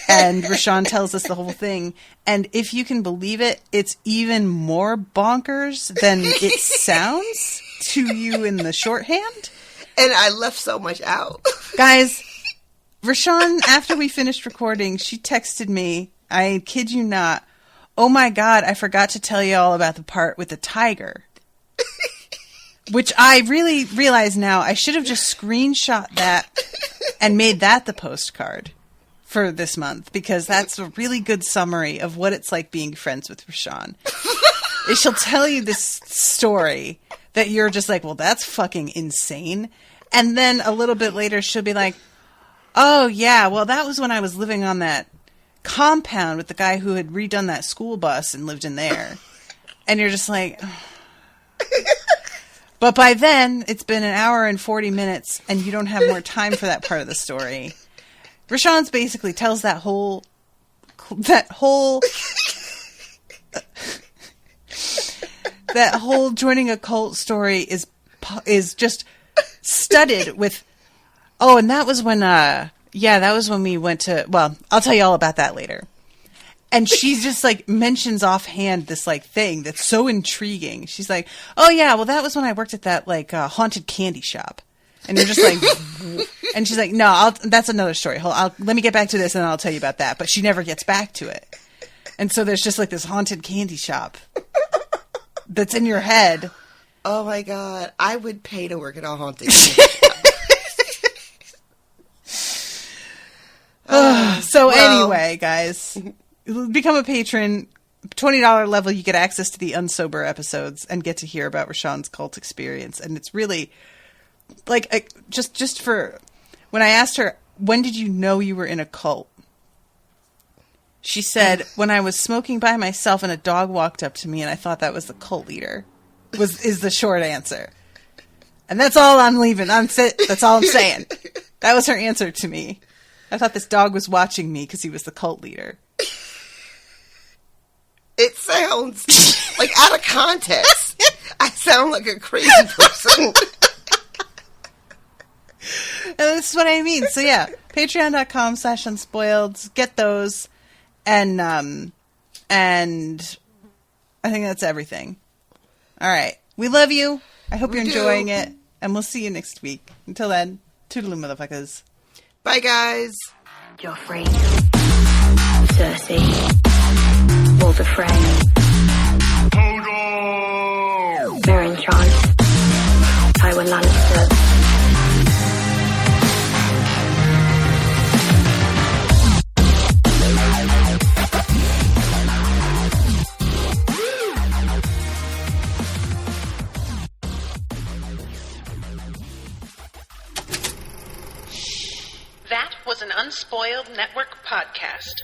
And RoShawn tells us the whole thing. And if you can believe it, it's even more bonkers than it sounds to you in the shorthand. And I left so much out. Guys, RoShawn, after we finished recording, she texted me, I kid you not, oh my God, I forgot to tell you all about the part with the tiger. Which I really realize now I should have just screenshot that and made that the postcard for this month, because that's a really good summary of what it's like being friends with RoShawn. She'll tell you this story that you're just like, well, that's fucking insane. And then a little bit later, she'll be like, oh, yeah, well, that was when I was living on that compound with the guy who had redone that school bus and lived in there. And you're just like... But by then, it's been an hour and 40 minutes, and you don't have more time for that part of the story. RoShawn's basically tells that whole joining a cult story is just studded with, oh, and that was when, that was when we went to, well, I'll tell you all about that later. And she just like mentions offhand this like thing that's so intriguing. She's like, oh yeah, well that was when I worked at that like haunted candy shop. And you're just like, and she's like, no, that's another story. Let me get back to this and I'll tell you about that. But she never gets back to it. And so there's just like this haunted candy shop that's in your head. Oh my God. I would pay to work at a haunted candy shop. So anyway, guys, become a patron. $20 level, you get access to the Unsober episodes and get to hear about RoShawn's cult experience. And it's really like, just for when I asked her, when did you know you were in a cult? She said, when I was smoking by myself and a dog walked up to me and I thought that was the cult leader, is the short answer. And that's all I'm leaving. That's all I'm saying. That was her answer to me. I thought this dog was watching me because he was the cult leader. It sounds like out of context. I sound like a crazy person. And that's what I mean. So yeah, patreon.com/unspoiled. Get those. And I think that's everything. All right. We love you. I hope you're enjoying it. And we'll see you next week. Until then, toodaloo, motherfuckers. Bye, guys. Joffrey, Cersei, Walder Frey, Meryn Trant, Tywin Lannister. That was an Unspoiled Network podcast.